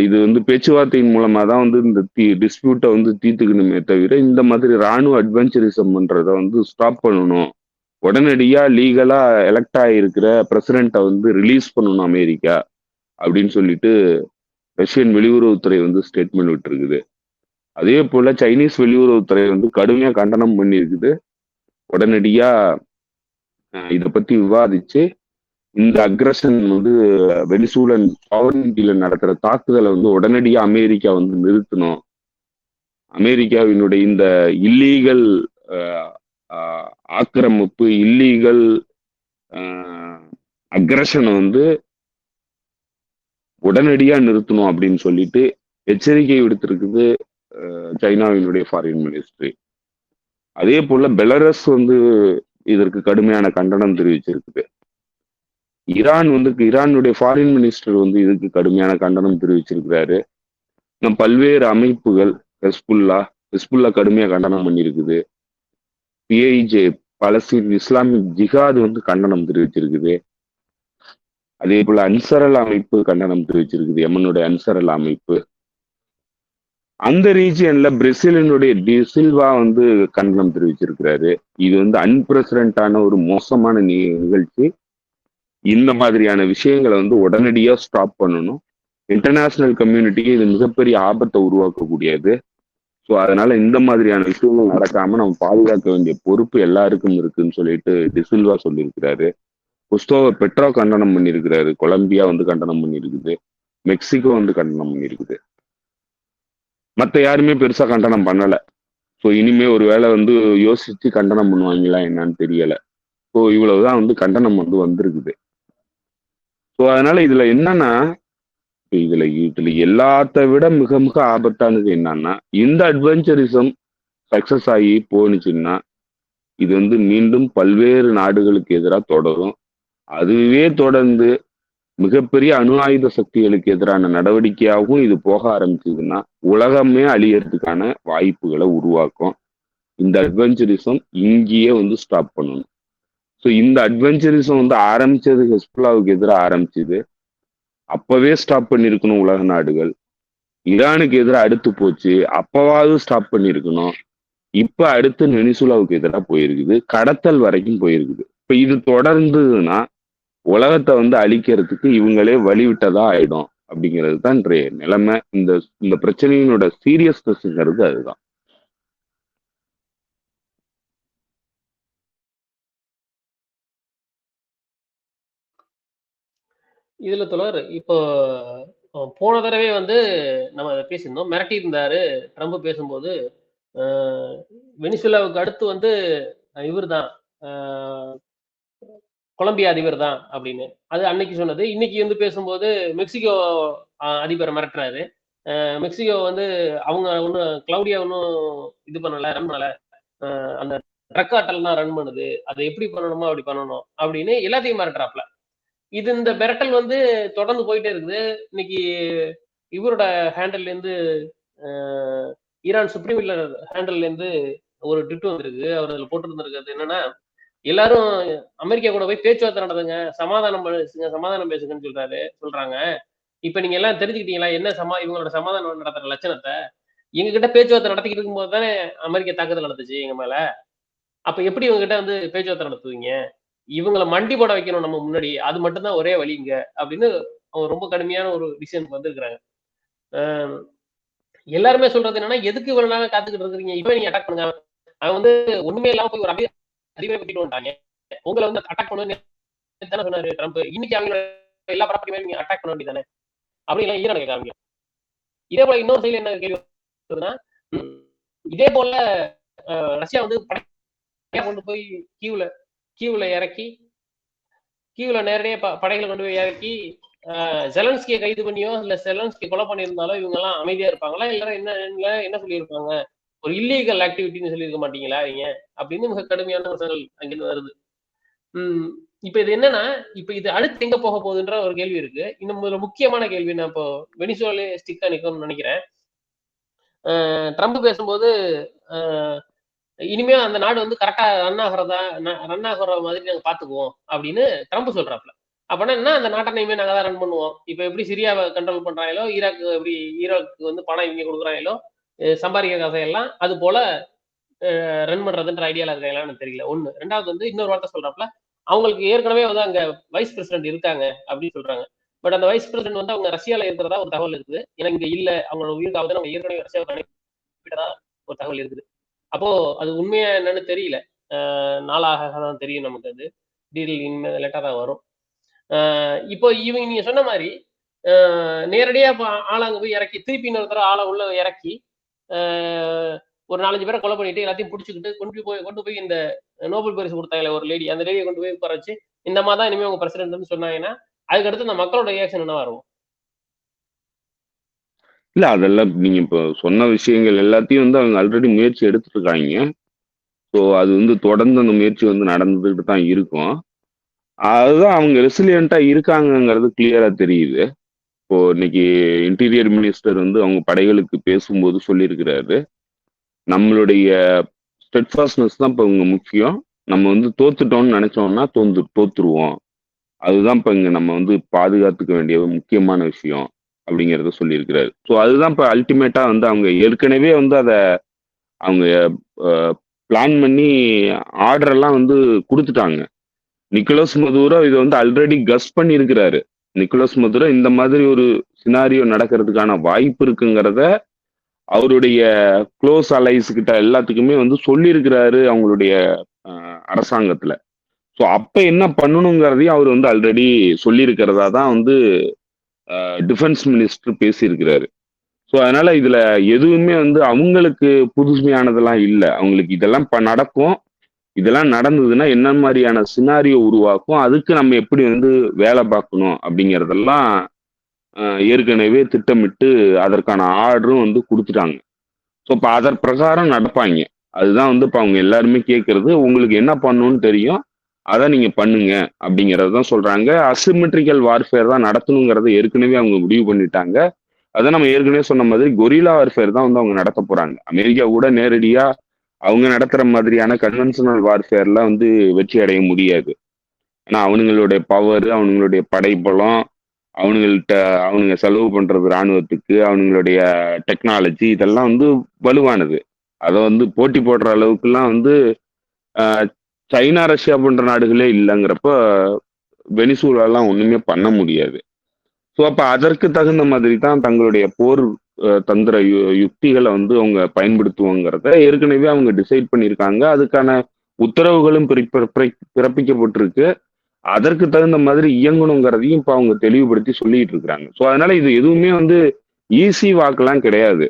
இது வந்து பேச்சுவார்த்தையின் மூலமா தான் வந்து இந்த டிஸ்பியூட்டை வந்து தீர்த்துக்கணுமே தவிர இந்த மாதிரி ராணுவ அட்வென்ச்சரிசம் பண்றதை வந்து ஸ்டாப் பண்ணணும். உடனடியா லீகலா எலெக்ட் ஆகிருக்கிற பிரசிடென்ட்டை வந்து ரிலீஸ் பண்ணணும் அமெரிக்கா அப்படின்னு சொல்லிட்டு ரஷ்யன் வெளியுறவுத்துறை வந்து ஸ்டேட்மெண்ட் விட்டுருக்குது. அதே போல சைனீஸ் வெளியுறவுத்துறை வந்து கடுமையா கண்டனம் பண்ணியிருக்குது. உடனடியா இதை பத்தி விவாதிச்சு இந்த அக்ரஷன் வந்து வெனிசூலன் சாவரிட்டியில நடக்கிற தாக்குதலை வந்து உடனடியா அமெரிக்கா வந்து நிறுத்தணும். அமெரிக்காவினுடைய இந்த இல்லீகல் ஆக்கிரமிப்பு, இல்லீகல் அக்ரஷனை வந்து உடனடியா நிறுத்தணும் அப்படின்னு சொல்லிட்டு எச்சரிக்கை விடுத்திருக்குது சைனாவினுடைய ஃபாரின் மினிஸ்ட்ரி. அதே போல பெலரஸ் வந்து இதற்கு கடுமையான கண்டனம் தெரிவிச்சிருக்குது. ஈரானுடைய ஃபாரின் மினிஸ்டர் வந்து இதுக்கு கடுமையான கண்டனம் தெரிவிச்சிருக்கிறாரு. பல்வேறு அமைப்புகள் ஹெஸ்புல்லா கடுமையா கண்டனம் பண்ணியிருக்குது. பிஐஜே பலஸ்தீன் இஸ்லாமிக் ஜிஹாத் வந்து கண்டனம் தெரிவிச்சிருக்குது. அதே போல அன்சரல் அமைப்பு கண்டனம் தெரிவிச்சிருக்குது, யமனுடைய அன்சரல் அமைப்பு. அந்த ரீஜியன்ல பிரேசிலினுடைய டிசில்வா வந்து கண்டனம் தெரிவிச்சிருக்கிறாரு. இது வந்து அன்பிரசிடென்டான ஒரு மோசமான நிகழ்ச்சி. இந்த மாதிரியான விஷயங்களை வந்து உடனடியா ஸ்டாப் பண்ணணும். இன்டர்நேஷனல் கம்யூனிட்டிக்கு இது மிகப்பெரிய ஆபத்தை உருவாக்கக்கூடியது. ஸோ அதனால இந்த மாதிரியான விஷயங்கள் நடக்காம நம்ம பாதுகாக்க வேண்டிய பொறுப்பு எல்லாருக்கும் இருக்குன்னு சொல்லிட்டு டிசில்வா சொல்லியிருக்கிறாரு. குஸ்டோவோ பெட்ரோ கண்டனம் பண்ணியிருக்கிறாரு. கொலம்பியா வந்து கண்டனம் பண்ணியிருக்குது. மெக்சிகோ வந்து கண்டனம் பண்ணியிருக்குது. மற்ற யாருமே பெருசா கண்டனம் பண்ணல. ஸோ இனிமே ஒரு வேளை வந்து யோசிச்சு கண்டனம் பண்ணுவாங்களா என்னன்னு தெரியல. ஸோ இவ்வளவுதான் வந்து கண்டனம் வந்து வந்திருக்குது. ஸோ அதனால இதுல என்னன்னா, இதுல எல்லாத்த விட மிக மிக ஆபத்தானது என்னன்னா, இந்த அட்வென்ச்சரிசம் சக்சஸ் ஆகி போனுச்சுன்னா இது வந்து மீண்டும் பல்வேறு நாடுகளுக்கு எதிராக தொடரும். அதுவே தொடர்ந்து மிகப்பெரிய அணு ஆயுத சக்திகளுக்கு எதிரான நடவடிக்கையாகவும் இது போக ஆரம்பிச்சதுன்னா உலகமே அழியறதுக்கான வாய்ப்புகளை உருவாக்கும். இந்த அட்வென்ச்சரிசம் இங்கேயே வந்து ஸ்டாப் பண்ணணும். ஸோ இந்த அட்வென்ச்சரிசம் வந்து ஆரம்பிச்சது ஹெஸ்புல்லாவுக்கு எதிராக ஆரம்பிச்சது. அப்பவே ஸ்டாப் பண்ணிருக்கணும் உலக நாடுகள். ஈரானுக்கு எதிராக அடுத்து போச்சு, அப்பவாவது ஸ்டாப் பண்ணிருக்கணும். இப்ப அடுத்து வெனிசுலாவுக்கு எதிராக போயிருக்குது, கடத்தல் வரைக்கும் போயிருக்குது. இப்ப இது தொடர்ந்ததுன்னா உலகத்தை வந்து அழிக்கிறதுக்கு இவங்களே வழிவிட்டதா ஆயிடும் அப்படிங்கிறது தான் இன்றைய நிலைமை. இந்த பிரச்சனையினோட சீரியஸ்னஸ்ங்கிறது அதுதான். இதுல தொடர் இப்போ போன தடவை வந்து நம்ம அதை பேசியிருந்தோம், மிரட்டி இருந்தாரு ட்ரம்ப் பேசும்போது. வெனிசுலாவுக்கு அடுத்து வந்து இவர் தான், கொலம்பியா அதிபர் தான் அப்படின்னு. அது அன்னைக்கு சொன்னது. இன்னைக்கு வந்து பேசும்போது மெக்சிகோ அதிபரை மிரட்டுறாரு. மெக்சிகோ வந்து அவங்க ஒன்றும் கிளவுடியா ஒன்றும் இது பண்ணல, ரன் பண்ணல, அந்த ட்ரக் ஆட்டல் தான் ரன் பண்ணுது, அதை எப்படி பண்ணணுமோ அப்படி பண்ணணும் அப்படின்னு எல்லாத்தையும் மிரட்டுறாப்ல. இது இந்த மிரட்டல் வந்து தொடர்ந்து போயிட்டே இருக்குது. இன்னைக்கு இவரோட ஹேண்டில் இருந்து, ஈரான் சுப்ரீம் ஹேண்டில் இருந்து ஒரு ட்விட் வந்திருக்கு. அவர் அதில் போட்டிருந்திருக்கிறது என்னன்னா, எல்லாரும் அமெரிக்கா கூட போய் பேச்சுவார்த்தை நடத்துங்க, சமாதானம் பேசுங்கன்னு சொல்றாங்க. இப்ப நீங்க எல்லாம் தெரிஞ்சுக்கிட்டீங்களா என்ன இவங்களோட சமாதானம் நடத்துற லட்சணத்தை? எங்க கிட்ட பேச்சுவார்த்தை நடத்திக்கிட்டு இருக்கும்போது தானே அமெரிக்கா தாக்குதல் நடத்துச்சு எங்க மேல. அப்ப எப்படி இவங்க கிட்ட வந்து பேச்சுவார்த்தை நடத்துவீங்க? இவங்களை மண்டி போட வைக்கணும் நம்ம முன்னாடி, அது மட்டும்தான் ஒரே வழிங்க அப்படின்னு அவங்க ரொம்ப கடுமையான ஒரு டிசிஷனுக்கு வந்திருக்கிறாங்க. எல்லாருமே சொல்றது என்னன்னா, எதுக்கு இவ்வளவு நாள் காத்துக்கிட்டு இருக்கிறீங்க, இப்ப நீங்க அட்டாக் பண்ணுங்க. அவன் வந்து ஒண்ணுமே இல்லாம போய் ஒரு அதிபரை கூட்டிட்டு வந்துட்டாங்க, உங்களை வந்து அட்டாக் பண்ணுன்னு தானே சொன்னாரு ட்ரம்ப். இன்னைக்கு அவங்க எல்லா ப்ராப்பர்ட்டி நீங்க அட்டாக் பண்ண வேண்டியதானே அப்படின்னு ஈரான் கேட்க ஆரம்பிக்கும். இதே போல இன்னொரு சைடுல என்ன கேள்வி வருதுன்னா, இதே போல ரஷ்யா வந்து கொண்டு போய் கீவ்ல இறக்கி, கீவ்ல நேரடியாக படைகளை கொண்டு போய் இறக்கி செலன்ஸ்கியை கைது பண்ணியோ இல்ல செலன்ஸ்கி கொலை பண்ணியிருந்தாலோ இவங்க எல்லாம் அமைதியா இருப்பாங்களா? எல்லாரும் என்ன சொல்லியிருப்பாங்க? ஒரு இல்லீகல் ஆக்டிவிட்டின்னு சொல்லியிருக்க மாட்டீங்களா நீங்க? அப்படின்னு மிக கடுமையான விமர்சனங்கள் அங்கிருந்து வருது. இப்ப இது என்னன்னா, இப்ப இது அடுத்து எங்க போக போகுதுன்ற ஒரு கேள்வி இருக்கு. இன்னும் ஒரு முக்கியமான கேள்வி, நான் இப்போ வெனிசுவேலாலே ஸ்டிக்கா நிக்கும்னு நினைக்கிறேன். ட்ரம்ப் பேசும்போது இனிமே அந்த நாடு வந்து கரெக்டா ரன் ஆகுற மாதிரி நாங்க பாத்துக்குவோம் அப்படின்னு ட்ரம்ப் சொல்றாப்ல. அப்பனா என்ன, அந்த நாட்டை இனிமே நாங்க தான் ரன் பண்ணுவோம். இப்ப எப்படி சிரியாவை கண்ட்ரோல் பண்றாங்களோ, எப்படி ஈராக்கு வந்து பணம் இவங்க கொடுக்குறாங்களோ, சம்பாதிக்கிற காசையெல்லாம் அது போல ரன் பண்றதுன்ற ஐடியால இருக்காங்களான்னு எனக்கு தெரியல. ஒண்ணு. ரெண்டாவது வந்து இன்னொரு வார்த்தை சொல்றாப்ல, அவங்களுக்கு ஏற்கனவே வந்து அங்க வைஸ் பிரசிடென்ட் இருக்காங்க அப்படின்னு சொல்றாங்க. பட் அந்த வைஸ் பிரசிடென்ட் வந்து அவங்க ரஷ்யால இருக்கிறதா ஒரு தகவல் இருக்குது. ஏன்னா இங்க இல்ல, அவங்களோட உயிர்காவது அவங்க ஏற்கனவே ரஷ்யாவுக்கு அனுப்பிட்டதா ஒரு தகவல் இருக்குது. அப்போ அது உண்மையா என்னன்னு தெரியல. நாளாக தான் தெரியும் நமக்கு. அது டீடெயில் இனிமே லேட்டா தான் வரும். இப்போ இவங்க நீங்க சொன்ன மாதிரி நேரடியா ஆளை அங்க போய் இறக்கி திருப்பி இன்னொருத்தர ஆளை உள்ள இறக்கி ஒரு 4-5 பேரை கொலை பண்ணிட்டு எல்லாத்தையும் பிடிச்சிக்கிட்டு கொண்டு போய் இந்த நோபல் பரிசு கொடுத்தாங்களே ஒரு லேடி, அந்த லேடியை கொண்டு போய் உட்கார வச்சு இந்த மாதிரி தான் இனிமே உங்க பிரசிடென்ட்னு சொன்னாங்கன்னா அதுக்கடுத்து இந்த மக்களோட ரியாக்ஷன் என்னவா இருக்கும்? இல்ல அதெல்லாம் நீங்க இப்போ சொன்ன விஷயங்கள் எல்லாத்தையும் வந்து அவங்க ஆல்ரெடி முயற்சி எடுத்துட்டு இருக்காங்க. ஸோ அது வந்து தொடர்ந்து அந்த முயற்சி வந்து நடந்துகிட்டு தான் இருக்கும். அதுதான் அவங்க ரெசிலியண்டா இருக்காங்கங்கிறது கிளியரா தெரியுது. இப்போ இன்னைக்கு இன்டீரியர் மினிஸ்டர் வந்து அவங்க படைகளுக்கு பேசும்போது சொல்லியிருக்கிறாரு, நம்மளுடைய ஸ்டெட்ஃபாஸ்ட்னஸ் தான் இப்போ இங்க முக்கியம். நம்ம வந்து தோத்துட்டோம்னு நினைச்சோம்னா தோத்துருவோம். அதுதான் இப்போ இங்க நம்ம வந்து பாதுகாத்துக்க வேண்டிய முக்கியமான விஷயம் அப்படிங்கிறத சொல்லியிருக்கிறாரு. ஸோ அதுதான் இப்போ அல்டிமேட்டா வந்து அவங்க ஏற்கனவே வந்து அதை அவங்க பிளான் பண்ணி ஆர்டர் எல்லாம் வந்து கொடுத்துட்டாங்க. நிக்கோலஸ் மதுரோ இதை வந்து ஆல்ரெடி கஸ் பண்ணி இருக்கிறாரு. நிக்கோலஸ் மதுரோ இந்த மாதிரி ஒரு சினாரியோ நடக்கிறதுக்கான வாய்ப்பு இருக்குங்கிறத அவருடைய க்ளோஸ் அலைஸ் கிட்ட எல்லாத்துக்குமே வந்து சொல்லியிருக்கிறாரு அவங்களுடைய அரசாங்கத்துல. ஸோ அப்ப என்ன பண்ணணுங்கிறதையும் அவர் வந்து ஆல்ரெடி சொல்லியிருக்கிறதா தான் வந்து டிஃபென்ஸ் மினிஸ்டர் பேசியிருக்கிறாரு. ஸோ அதனால இதுல எதுவுமே வந்து அவங்களுக்கு புதுமையானதெல்லாம் இல்லை. அவங்களுக்கு இதெல்லாம் நடக்கும், இதெல்லாம் நடந்ததுன்னா என்ன மாதிரியான சினாரியோ உருவாக்கும், அதுக்கு நம்ம எப்படி வந்து வேலை பார்க்கணும் அப்படிங்கிறதெல்லாம் ஏற்கனவே திட்டமிட்டு அதற்கான ஆர்டரும் வந்து கொடுத்துட்டாங்க. ஸோ இப்போ அதன் பிரகாரம் நடப்பாங்க. அதுதான் வந்து இப்போ அவங்க எல்லாருமே கேட்கறது, உங்களுக்கு என்ன பண்ணணும்னு தெரியும், அதை நீங்க பண்ணுங்க அப்படிங்கறது தான் சொல்றாங்க. அசிமெட்ரிக்கல் வார்ஃபேர் தான் நடத்தணுங்கிறத ஏற்கனவே அவங்க முடிவு பண்ணிட்டாங்க. அதை நம்ம ஏற்கனவே சொன்ன மாதிரி கொரில்லா வார்ஃபேர் தான் வந்து அவங்க நடத்த போறாங்க. அமெரிக்கா கூட நேரடியா அவங்க நடத்துற மாதிரியான கன்வென்ஷனல் வார்ஃபேர்ல வந்து வெற்றி அடைய முடியாது. ஏன்னா அவனுங்களுடைய பவர், அவனுங்களுடைய படைபலம், அவனுங்க செலவு பண்றது இராணுவத்துக்கு, அவனுங்களுடைய டெக்னாலஜி இதெல்லாம் வந்து வலுவானது. அதை வந்து போட்டி போடுற அளவுக்குலாம் வந்து சைனா ரஷ்யா போன்ற நாடுகளே இல்லைங்கிறப்ப வெனிசுலாலாம் ஒண்ணுமே பண்ண முடியாது. ஸோ அப்ப அதற்கு தகுந்த மாதிரி தான் தங்களுடைய போர் தந்திர யுக்திகளை வந்து அவங்க பயன்படுத்துவோங்கிறத ஏற்கனவே அவங்க டிசைட் பண்ணியிருக்காங்க. அதுக்கான உத்தரவுகளும் பிறப்பிக்கப்பட்டிருக்கு. அதற்கு தகுந்த மாதிரி இயங்கணுங்கிறதையும் இப்ப அவங்க தெளிவுபடுத்தி சொல்லிட்டு இருக்கிறாங்க. ஸோ அதனால இது எதுவுமே வந்து ஈஸி வாக்கெல்லாம் கிடையாது.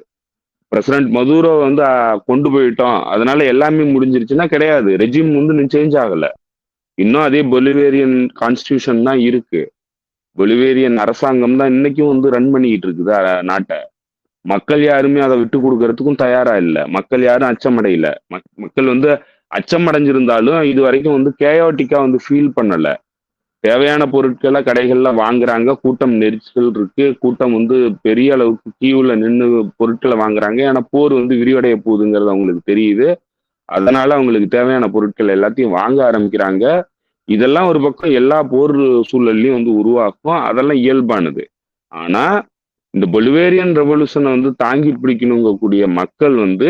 பிரசிடென்ட் மதுரோ வந்து கொண்டு போயிட்டோம் அதனால எல்லாமே முடிஞ்சிருச்சுன்னா கிடையாது. ரெஜிம் வந்து சேஞ்ச் ஆகல. இன்னும் அதே பொலிவேரியன் கான்ஸ்டியூஷன் தான் இருக்கு. பொலிவேரியன் அரசாங்கம் தான் இன்னைக்கும் வந்து ரன் பண்ணிக்கிட்டு இருக்குது நாட்டை. மக்கள் யாருமே அதை விட்டு கொடுக்கறதுக்கும் தயாரா இல்லை. மக்கள் யாரும் அச்சமடையில. மக்கள் வந்து அச்சமடைஞ்சிருந்தாலும் இது வரைக்கும் வந்து கேயோட்டிக்கா வந்து ஃபீல் பண்ணல. தேவையான பொருட்களை கடைகள்ல வாங்குறாங்க. கூட்டம் நெரிசல் இருக்கு. கூட்டம் வந்து பெரிய அளவுக்கு கியூல நின்று பொருட்களை வாங்குறாங்க. ஏன்னா போர் வந்து விரிவடைய போகுதுங்கிறது அவங்களுக்கு தெரியுது. அதனால அவங்களுக்கு தேவையான பொருட்கள் எல்லாத்தையும் வாங்க ஆரம்பிக்கிறாங்க. இதெல்லாம் ஒரு பக்கம் எல்லா போர் சூழல்லையும் வந்து உருவாக்கும். அதெல்லாம் இயல்பானது. ஆனா இந்த பொலிவேரியன் ரெவல்யூஷனை வந்து தாங்கி பிடிக்கணுங்கக்கூடிய மக்கள் வந்து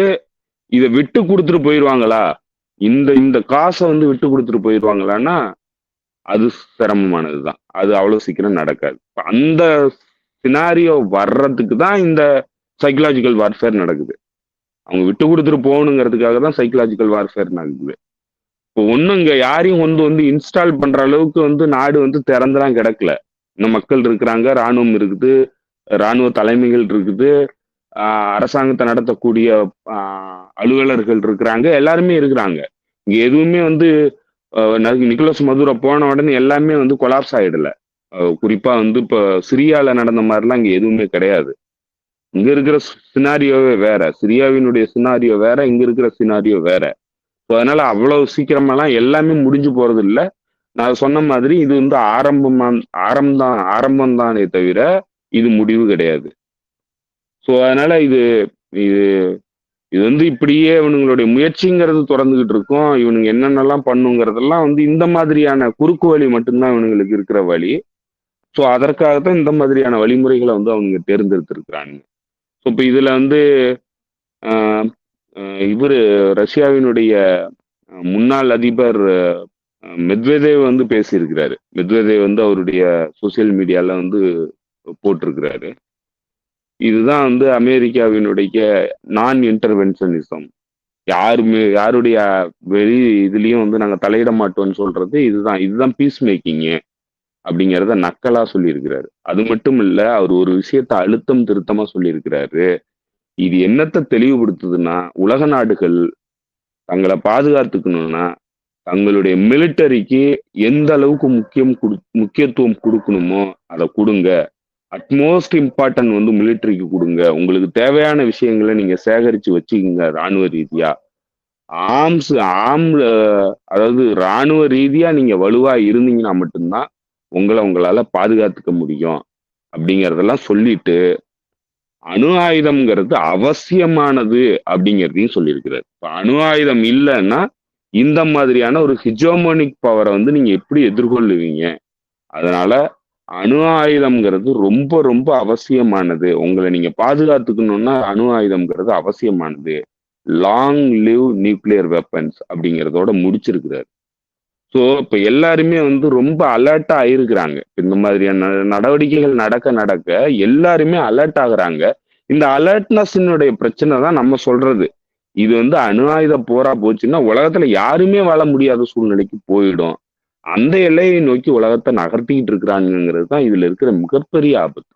இதை விட்டு கொடுத்துட்டு போயிடுவாங்களா, இந்த காசை வந்து விட்டு கொடுத்துட்டு போயிடுவாங்களான்னா அது சிரமமானதுதான். அது அவ்வளவு சீக்கிரம் நடக்காது. அந்த சினாரியோ வர்றதுக்கு தான் இந்த சைக்கலாஜிக்கல் வார்ஃபேர் நடக்குது. அவங்க விட்டு கொடுத்துட்டு போகணுங்கிறதுக்காக தான் சைக்கலாஜிக்கல் வார்ஃபேர் நடக்குது. இப்போ ஒன்றும் இங்க யாரையும் வந்து இன்ஸ்டால் பண்ற அளவுக்கு வந்து நாடு வந்து திறந்துலாம் கிடக்கல. இன்னும் மக்கள் இருக்கிறாங்க, ராணுவம் இருக்குது, ராணுவ தலைமைகள் இருக்குது, அரசாங்கத்தை நடத்தக்கூடிய அலுவலர்கள் இருக்கிறாங்க, எல்லாருமே இருக்கிறாங்க. இங்க எதுவுமே வந்து நிக்கோலஸ் மதுரோ போன உடனே எல்லாமே வந்து கொலாப்ஸ் ஆயிடல. குறிப்பா வந்து இப்ப சிரியால நடந்த மாதிரிலாம் இங்க எதுவுமே கிடையாது. இங்க இருக்கிற சினாரியோவே வேற. சிரியாவினுடைய சினாரியோ வேற, இங்க இருக்கிற சினாரியோ வேற. ஸோ அதனால அவ்வளவு சீக்கிரமாலாம் எல்லாமே முடிஞ்சு போறது இல்ல. நான் சொன்ன மாதிரி இது வந்து ஆரம்பம் தானே தவிர இது முடிவு கிடையாது. ஸோ அதனால இது இது இது வந்து இப்படியே இவனுங்களுடைய முயற்சிங்கிறது தொடர்ந்துகிட்டு இருக்கும். இவனுங்க என்னென்னலாம் பண்ணுங்கிறதெல்லாம் வந்து இந்த மாதிரியான குறுக்கு வழி மட்டும்தான் இவனுங்களுக்கு இருக்கிற வழி. ஸோ அதற்காகத்தான் இந்த மாதிரியான வழிமுறைகளை வந்து அவங்க தேர்ந்தெடுத்திருக்கிறாங்க. ஸோ இப்போ இதுல வந்து ஆஹ் இவரு ரஷ்யாவினுடைய முன்னாள் அதிபர் மெத்வெதேவ் வந்து பேசியிருக்கிறாரு. மெத்வெதேவ் வந்து அவருடைய சோசியல் மீடியால வந்து போட்டிருக்கிறாரு. இதுதான் வந்து அமெரிக்காவினுடைய நான் இன்டர்வென்ஷனிசம். யாருடைய வெளி இதுலயும் வந்து நாங்க தலையிட மாட்டோம்னு சொல்றது இதுதான் பீஸ் மேக்கிங் அப்படிங்கிறத நக்கலா சொல்லியிருக்கிறாரு. அது மட்டும் இல்ல, அவர் ஒரு விஷயத்த அழுத்தம் திருத்தமா சொல்லியிருக்கிறாரு. இது என்னத்தை தெளிவுபடுத்துதுன்னா, உலக நாடுகள் தங்களை பாதுகாத்துக்கணும்னா தங்களுடைய மிலிட்டரிக்கு எந்த அளவுக்கு முக்கியத்துவம் கொடுக்கணுமோ அதை கொடுங்க. அட்மோஸ்ட் இம்பார்ட்டன்ட் வந்து மிலிட்டரிக்கு கொடுங்க. உங்களுக்கு தேவையான விஷயங்களை நீங்க சேகரிச்சு வச்சுக்கோங்க. ராணுவ ரீதியா அதாவது ராணுவ ரீதியா நீங்க வலுவா இருந்தீங்கன்னா மட்டும்தான் உங்களால பாதுகாத்துக்க முடியும் அப்படிங்கறதெல்லாம் சொல்லிட்டு அணு ஆயுதம்ங்கிறது அவசியமானது அப்படிங்கிறதையும் சொல்லியிருக்கிறார். இப்ப அணு ஆயுதம் இல்லைன்னா இந்த மாதிரியான ஒரு ஹிஜோமோனிக் பவரை வந்து நீங்க எப்படி எதிர்கொள்ளுவீங்க? அதனால அணு ஆயுதம்ங்கிறது ரொம்ப ரொம்ப அவசியமானது. உங்களை நீங்க பாதுகாத்துக்கணும்னா அணு ஆயுதம்ங்கிறது அவசியமானது. லாங் லிவ் நியூக்ளியர் வெப்பன்ஸ் அப்படிங்கிறதோட முடிச்சிருக்கிறாரு. ஸோ இப்ப எல்லாருமே வந்து ரொம்ப அலர்ட்டா ஆயிருக்கிறாங்க. இந்த மாதிரியான நடவடிக்கைகள் நடக்க எல்லாருமே அலர்ட் ஆகுறாங்க. இந்த அலர்ட்னஸ்னுடைய பிரச்சனை தான் நம்ம சொல்றது. இது வந்து அணு ஆயுத போரா போச்சுன்னா உலகத்துல யாருமே வாழ முடியாத சூழ்நிலைக்கு போயிடும். அந்த எல்லையை நோக்கி உலகத்தை நகர்த்திக்கிட்டு இருக்கிறாங்கிறது தான் இதுல இருக்கிற மிகப்பெரிய ஆபத்து.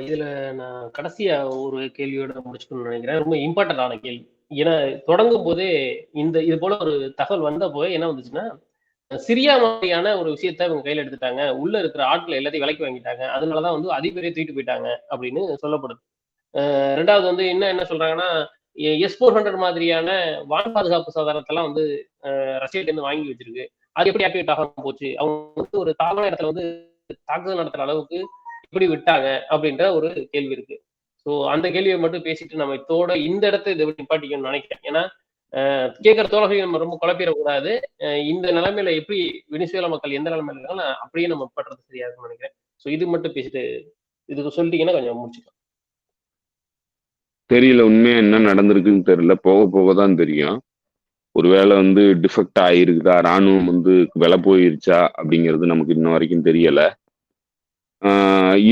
இதுல நான் கடைசியா ஒரு கேள்வியோட முடிச்சுக்கணும்னு நினைக்கிறேன். ரொம்ப இம்பார்ட்டன்டான கேள்வி. ஏன்னா தொடங்கும் போதே இது போல ஒரு தகவல் வந்த போது என்ன வந்துச்சுன்னா, சிரியா மாதிரியான ஒரு விஷயத்த இவங்க கையில எடுத்துட்டாங்க. உள்ள இருக்கிற ஆட்கள் எல்லாத்தையும் விலைக்கு வாங்கிட்டாங்க. அதனாலதான் வந்து அதிபரே தூக்கிட்டு போயிட்டாங்க அப்படின்னு சொல்லப்படுது. 2வது வந்து என்ன சொல்றாங்கன்னா, S-400 மாதிரியான வான் பாதுகாப்பு சாதனத்தெல்லாம் வந்து ரஷ்யாட்ட இருந்து வாங்கி வச்சிருக்கு. அது எப்படி ஆக்டிவேட் ஆகாம போச்சு? அவங்க வந்து ஒரு தாழ்வான இடத்துல வந்து தாக்குதல் நடத்துற அளவுக்கு எப்படி விட்டாங்க? அப்படின்ற ஒரு கேள்வி இருக்கு. ஸோ அந்த கேள்வியை மட்டும் பேசிட்டு நம்ம இதோட இந்த இடத்த இதை நிப்பாட்டிக்கணும்னு நினைக்கிறேன். ஏன்னா கேட்கிற தோழர்கள் நம்ம ரொம்ப குழப்பிடக்கூடாது. இந்த நிலைமையில எப்படி வெனிசுவேலா மக்கள் எந்த நிலைமையில இருக்காங்க அப்படியே நம்ம பண்றது சரியா இருக்கும்னு நினைக்கிறேன். ஸோ இது மட்டும் பேசிட்டு இதுக்கு சொல்லிட்டீங்கன்னா கொஞ்சம் முடிச்சுக்கலாம். தெரியல, உண்மையா என்ன நடந்திருக்குன்னு தெரியல. போக போக தான் தெரியும். ஒருவேளை வந்து டிஃபெக்ட் ஆயிருக்குதா, ராணுவம் வந்து விலை போயிருச்சா அப்படிங்கிறது நமக்கு இன்ன வரைக்கும் தெரியல.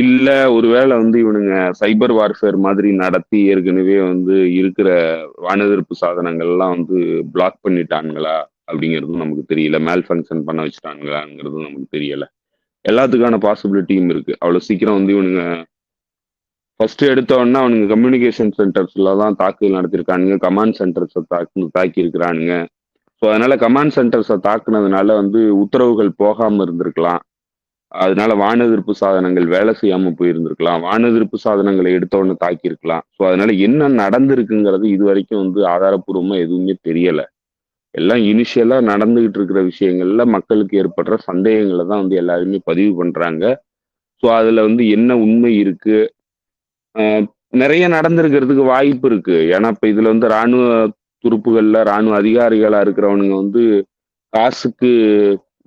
இல்ல ஒருவேளை வந்து இவனுங்க சைபர் வார்ஃபேர் மாதிரி நடத்தி ஏற்கனவே வந்து இருக்கிற வானெதிர்ப்பு சாதனங்கள்லாம் வந்து பிளாக் பண்ணிட்டானுங்களா அப்படிங்கிறதும் நமக்கு தெரியல. மேல் ஃபங்க்ஷன் பண்ண வச்சுட்டானுங்களாங்கிறதும் நமக்கு தெரியல. எல்லாத்துக்கான பாசிபிலிட்டியும் இருக்கு. அவ்வளவு சீக்கிரம் வந்து இவனுங்க ஃபர்ஸ்ட் எடுத்த உடனே அவனுங்க கம்யூனிகேஷன் சென்டர்ஸ்ல தான் தாக்குதல் நடத்திருக்கானுங்க. கமாண்ட் சென்டர்ஸை தாக்கி இருக்கிறானுங்க. ஸோ அதனால கமாண்ட் சென்டர்ஸை தாக்குனதுனால வந்து உத்தரவுகள் போகாம இருந்திருக்கலாம். அதனால வானெதிர்ப்பு சாதனங்கள் வேலை செய்யாம போயிருந்திருக்கலாம். வானெதிர்ப்பு சாதனங்களை எடுத்த உடனே தாக்கியிருக்கலாம். ஸோ அதனால என்ன நடந்திருக்குங்கிறது இது வரைக்கும் வந்து ஆதாரப்பூர்வமா எதுவுமே தெரியல. எல்லாம் இனிஷியலா நடந்துகிட்டு இருக்கிற விஷயங்கள்ல மக்களுக்கு ஏற்படுற சந்தேகங்களை தான் வந்து எல்லாருமே பதிவு பண்றாங்க. ஸோ அதுல வந்து என்ன உண்மை இருக்கு, நிறைய நடந்திருக்கிறதுக்கு வாய்ப்பு இருக்கு. ஏன்னா இப்ப இதுல வந்து ராணுவ துருப்புகள்ல ராணுவ அதிகாரிகளா இருக்கிறவனுங்க வந்து காசுக்கு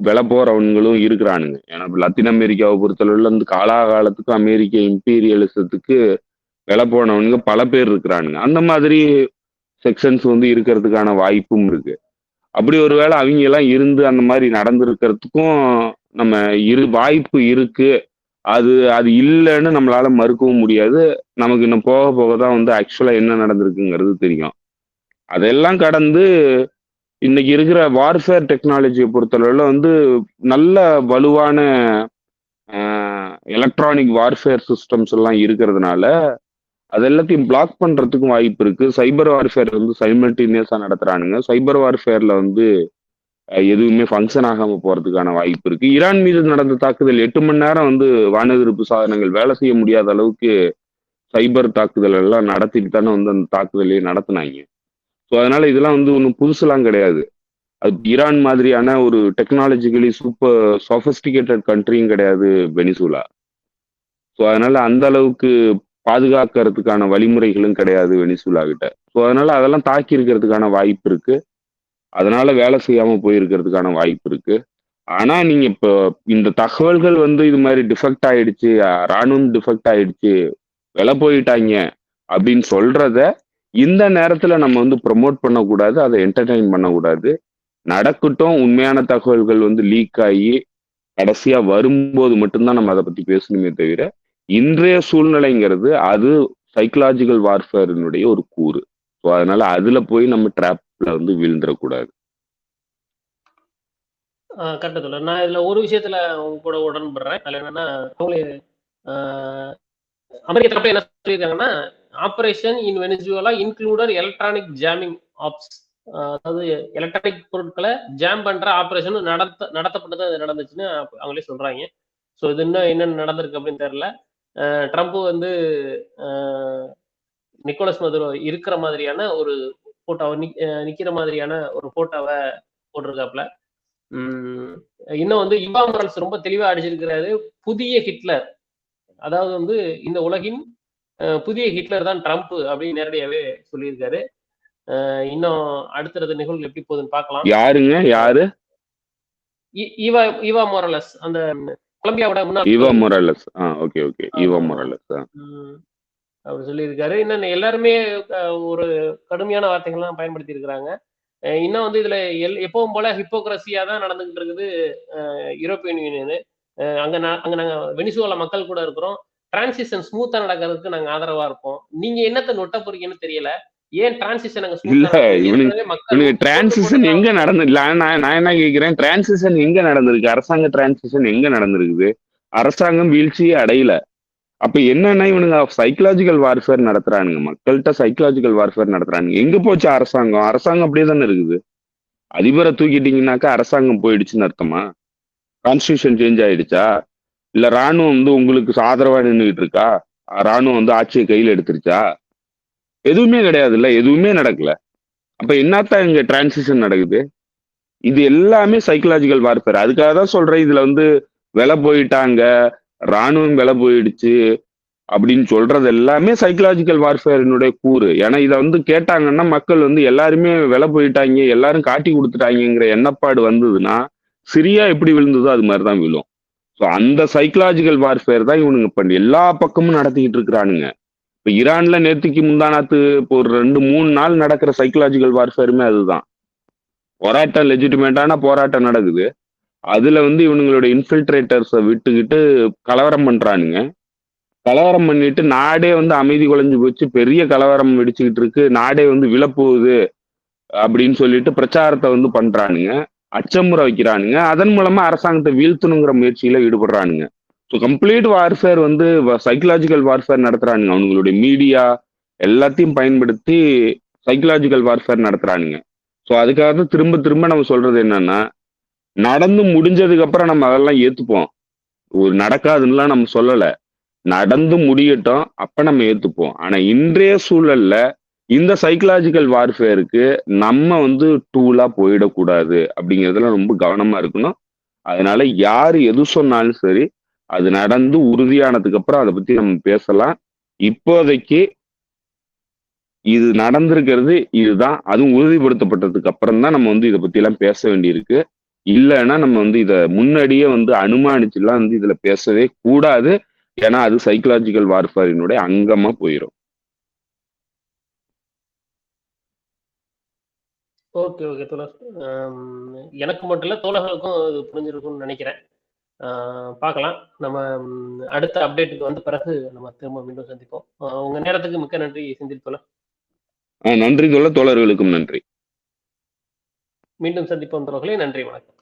விலை போறவன்களும் இருக்கிறானுங்க. ஏன்னா லத்தீன் அமெரிக்காவை பொறுத்தளவுல வந்து காலாகாலத்துக்கு அமெரிக்க இம்பீரியலிசத்துக்கு விலை போனவனுங்க பல பேர் இருக்கிறானுங்க. அந்த மாதிரி செக்ஷன்ஸ் வந்து இருக்கிறதுக்கான வாய்ப்பும் இருக்கு. அப்படி ஒருவேளை அவங்க எல்லாம் இருந்து அந்த மாதிரி நடந்திருக்கிறதுக்கும் நம்ம வாய்ப்பு இருக்கு. அது அது இல்லைன்னு நம்மளால மறுக்கவும் முடியாது. நமக்கு இன்னும் போக போக தான் வந்து ஆக்சுவலா என்ன நடந்திருக்குங்கிறது தெரியும். அதெல்லாம் கடந்து இன்னைக்கு இருக்கிற வார்ஃபேர் டெக்னாலஜியை பொறுத்தளவுல வந்து நல்ல வலுவான எலக்ட்ரானிக் வார்ஃபேர் சிஸ்டம்ஸ் எல்லாம் இருக்கிறதுனால அது எல்லாத்தையும் பிளாக் பண்றதுக்கும் வாய்ப்பு இருக்கு. சைபர் வார்ஃபேர் வந்து சைமல்டேனியஸா நடத்துறானுங்க. சைபர் வார்ஃபேர்ல வந்து எதுவுமே ஃபங்க்ஷன் ஆகாம போறதுக்கான வாய்ப்பு இருக்கு. ஈரான் மீது நடந்த தாக்குதல் 8 மணி நேரம் வந்து வானெதிர்ப்பு சாதனங்கள் வேலை செய்ய முடியாத அளவுக்கு சைபர் தாக்குதல் எல்லாம் நடத்திட்டு தானே வந்து அந்த தாக்குதலையே நடத்துனாங்க. ஸோ அதனால இதெல்லாம் வந்து ஒன்றும் புதுசுலாம் கிடையாது. அது ஈரான் மாதிரியான ஒரு டெக்னாலஜிக்கலி சூப்பர் சொஃபிஸ்டிகேட்டட் கண்ட்ரியும் கிடையாது வெனிசுலா. ஸோ அதனால அந்த அளவுக்கு பாதுகாக்கிறதுக்கான வழிமுறைகளும் கிடையாது வெனிசுலா கிட்ட. ஸோ அதனால அதெல்லாம் தாக்கி இருக்கிறதுக்கான வாய்ப்பு இருக்கு. அதனால வேலை செய்யாம போயிருக்கிறதுக்கான வாய்ப்பு இருக்கு. ஆனா நீங்க இப்போ இந்த தகவல்கள் வந்து இது மாதிரி டிஃபெக்ட் ஆயிடுச்சு, ராணுவம் டிஃபெக்ட் ஆயிடுச்சு, விலை போயிட்டாங்க அப்படின்னு சொல்றத இந்த நேரத்துல நம்ம வந்து ப்ரொமோட் பண்ணக்கூடாது, அதை என்டர்டைன் பண்ணக்கூடாது. நடக்கட்டும், உண்மையான தகவல்கள் வந்து லீக் ஆகி கடைசியா வரும்போது மட்டும்தான் நம்ம அதை பத்தி பேசணுமே தவிர, இன்றைய சூழ்நிலைங்கிறது அது சைக்கலாஜிக்கல் வார்ஃபேரினுடைய ஒரு கூறு. ஸோ அதனால அதுல போய் நம்ம ட்ராப்ல வந்து வீழ்ந்துடக்கூடாது. கரெக்டா சொல்ல நான் இதுல ஒரு விஷயத்துல உங்க கூட உடன்படுறேன். அதுல என்னன்னா அவங்களே அமெரிக்க தரப்புல என்ன சொல்லியிருக்காங்கன்னா, operation in Venezuela included electronic jamming ops, அதாவது எலக்ட்ரானிக் பொருட்களை ஜாம் பண்ற ஆபரேஷன் நடத்தப்பட்டது அது நடந்துச்சுன்னு அவங்களே சொல்றாங்க. ஸோ இது இன்னும் என்னென்ன நடந்திருக்கு அப்படின்னு தெரியல. ட்ரம்ப் வந்து நிக்கோலஸ் மதுரோ இருக்கிற மாதிரியான ஒரு போட்டோவை நிக்கிற மாதிரியான ஒரு போட்டோவை போட்டிருக்காப்ல. இன்னும் வந்து இவா மொரால்ஸ் ரொம்ப தெளிவா அடிச்சிருக்கிறாரு. புதிய ஹிட்லர், அதாவது வந்து இந்த உலகின் புதிய ஹிட்லர் தான் ட்ரம்ப் அப்படின்னு நேரடியாவே சொல்லியிருக்காரு. இன்னும் அடுத்தடுத்த நிகழ்வுகள் எப்படி போகுதுன்னு பார்க்கலாம். யாருங்க யாரு? ஈவா மொராலஸ், அந்த கொலம்பியாவோட முன்னாள் Evo Morales. Okay okay, Evo Morales அவர் சொல்லியிருக்காரு. இன்னும் எல்லாருமே ஒரு கடுமையான வார்த்தைகள்லாம் பயன்படுத்தி இருக்கிறாங்க. இன்னும் வந்து இதுல எப்பவும் போல ஹிப்போக்ரஸியா தான் நடந்துகிட்டு இருக்குது யூரோப்பியன் யூனியனு. அங்க நாங்க வெனிசுவேலா மக்கள் கூட இருக்கிறோம். டிரான்சிஷன் ஸ்மூத்தா நடக்கிறதுக்கு நாங்க ஆதரவா இருப்போம். நீங்க என்னத்தை நொட்ட போறீங்கன்னு தெரியல. ஏன் டிரான்சிஷன் அங்க இல்ல, ஸ்மூத்தா இவனுக்கு டிரான்சிஷன் எங்க நடந்து நான் என்ன கேட்கிறேன், டிரான்சிஷன் எங்க நடந்திருக்கு? அரசாங்க டிரான்சிஷன் எங்க நடந்திருக்குது? அரசாங்கம் வீழ்ச்சியே அடையல. அப்ப என்னன்னா இவனுங்க சைக்கலாஜிக்கல் வார்ஃபேர் நடத்துறானுங்க, மக்கள்கிட்ட சைக்கலாஜிக்கல் வார்ஃபேர் நடத்துறானுங்க. எங்க போச்சு அரசாங்கம்? அரசாங்கம் அப்படியே தானே இருக்குது. அதிபரை தூக்கிட்டீங்கன்னாக்கா அரசாங்கம் போயிடுச்சுன்னு அர்த்தமா? கான்ஸ்டியூஷன் சேஞ்ச் ஆயிடுச்சா? இல்ல ராணுவம் வந்து உங்களுக்கு ஆதரவா நின்றுகிட்டு இருக்கா? ராணுவம் வந்து ஆட்சியை கையில எடுத்துருச்சா? எதுவுமே கிடையாது, இல்ல எதுவுமே நடக்கல. அப்ப என்னத்தான் இங்க டிரான்சிஷன் நடக்குது? இது எல்லாமே சைக்கலாஜிக்கல் வார்ஃபேர். அதுக்காக தான் சொல்றேன், இதுல வந்து விலை போயிட்டாங்க, ராணுவம் விலை போயிடுச்சு அப்படின்னு சொல்றது எல்லாமே சைக்கலாஜிக்கல் வார்ஃபேரினுடைய கூறு. ஏன்னா இதை வந்து கேட்டாங்கன்னா மக்கள் வந்து எல்லாருமே விலை போயிட்டாங்க, எல்லாரும் காட்டி கொடுத்துட்டாங்கிற எண்ணப்பாடு வந்ததுன்னா சிரியா எப்படி விழுந்ததோ அது மாதிரிதான் விழும். ஸோ அந்த சைக்கலாஜிக்கல் வார்ஃபேர் தான் இவனுங்க பண்ணி எல்லா பக்கமும் நடத்திக்கிட்டு இருக்கிறானுங்க. இப்ப ஈரான்ல நேற்றுக்கு முந்தானாத்து இப்போ ஒரு 2-3 நாள் நடக்கிற சைக்கலாஜிக்கல் வார்ஃபேருமே அதுதான். போராட்டம் லெஜிட்டிமேட்டான போராட்டம் நடக்குது, அதுல வந்து இவனுங்களோட இன்ஃபில்ட்ரேட்டர்ஸை விட்டுக்கிட்டு கலவரம் பண்றானுங்க. கலவரம் பண்ணிட்டு நாடே வந்து அமைதி குலைஞ்சு போச்சு, பெரிய கலவரம் வெடிச்சுக்கிட்டு இருக்கு, நாடே வந்து விழப்போகுது அப்படின்னு சொல்லிட்டு பிரச்சாரத்தை வந்து பண்றானுங்க, அச்சமுறை வைக்கிறானுங்க. அதன் மூலமா அரசாங்கத்தை வீழ்த்தணுங்கிற முயற்சியில ஈடுபடுறானுங்க. ஸோ கம்ப்ளீட் வார்ஃபேர் வந்து சைக்கலாஜிக்கல் வார்ஃபேர் நடத்துறானுங்க. அவங்களுடைய மீடியா எல்லாத்தையும் பயன்படுத்தி சைக்கலாஜிக்கல் வார்ஃபேர் நடத்துறானுங்க. ஸோ அதுக்காக தான் திரும்ப திரும்ப நம்ம சொல்றது என்னன்னா, நடந்து முடிஞ்சதுக்கு அப்புறம் நம்ம அதெல்லாம் ஏத்துப்போம். ஒரு நடக்காதுன்னுலாம் நம்ம சொல்லல, நடந்து முடியட்டும், அப்ப நம்ம ஏத்துப்போம். ஆனா இன்றைய சூழல்ல இந்த சைக்கலாஜிக்கல் வார்ஃபேருக்கு நம்ம வந்து டூலா போயிடக்கூடாது அப்படிங்கிறதுல ரொம்ப கவனமா இருக்கணும். அதனால யாரு எது சொன்னாலும் சரி, அது நடந்து உறுதியானதுக்கு அப்புறம் அதை பத்தி நம்ம பேசலாம். இப்போதைக்கு இது நடந்திருக்கிறது இதுதான், அதுவும் உறுதிப்படுத்தப்பட்டதுக்கு அப்புறம் தான் நம்ம வந்து இதை பத்தி எல்லாம் பேச வேண்டியிருக்கு. இல்லைன்னா நம்ம வந்து இதை முன்னாடியே வந்து அனுமானிச்சுலாம் வந்து இதுல பேசவே கூடாது. ஏன்னா அது சைக்கலாஜிக்கல் வார்ஃபேரினுடைய அங்கமா போயிடும். ஓகே ஓகே தோழர். எனக்கு மட்டும் இல்ல, தோழர்களுக்கும் இது புரிஞ்சிருக்கும்னு நினைக்கிறேன். பார்க்கலாம். நம்ம அடுத்த அப்டேட்டுக்கு வந்த பிறகு நம்ம திரும்ப மீண்டும் சந்திப்போம். உங்க நேரத்துக்கு மிக்க நன்றி செந்தில் தோழர். நன்றி தோழர்களுக்கும் நன்றி. மீண்டும் சந்திப்போம் தோழர்களே. நன்றி, வணக்கம்.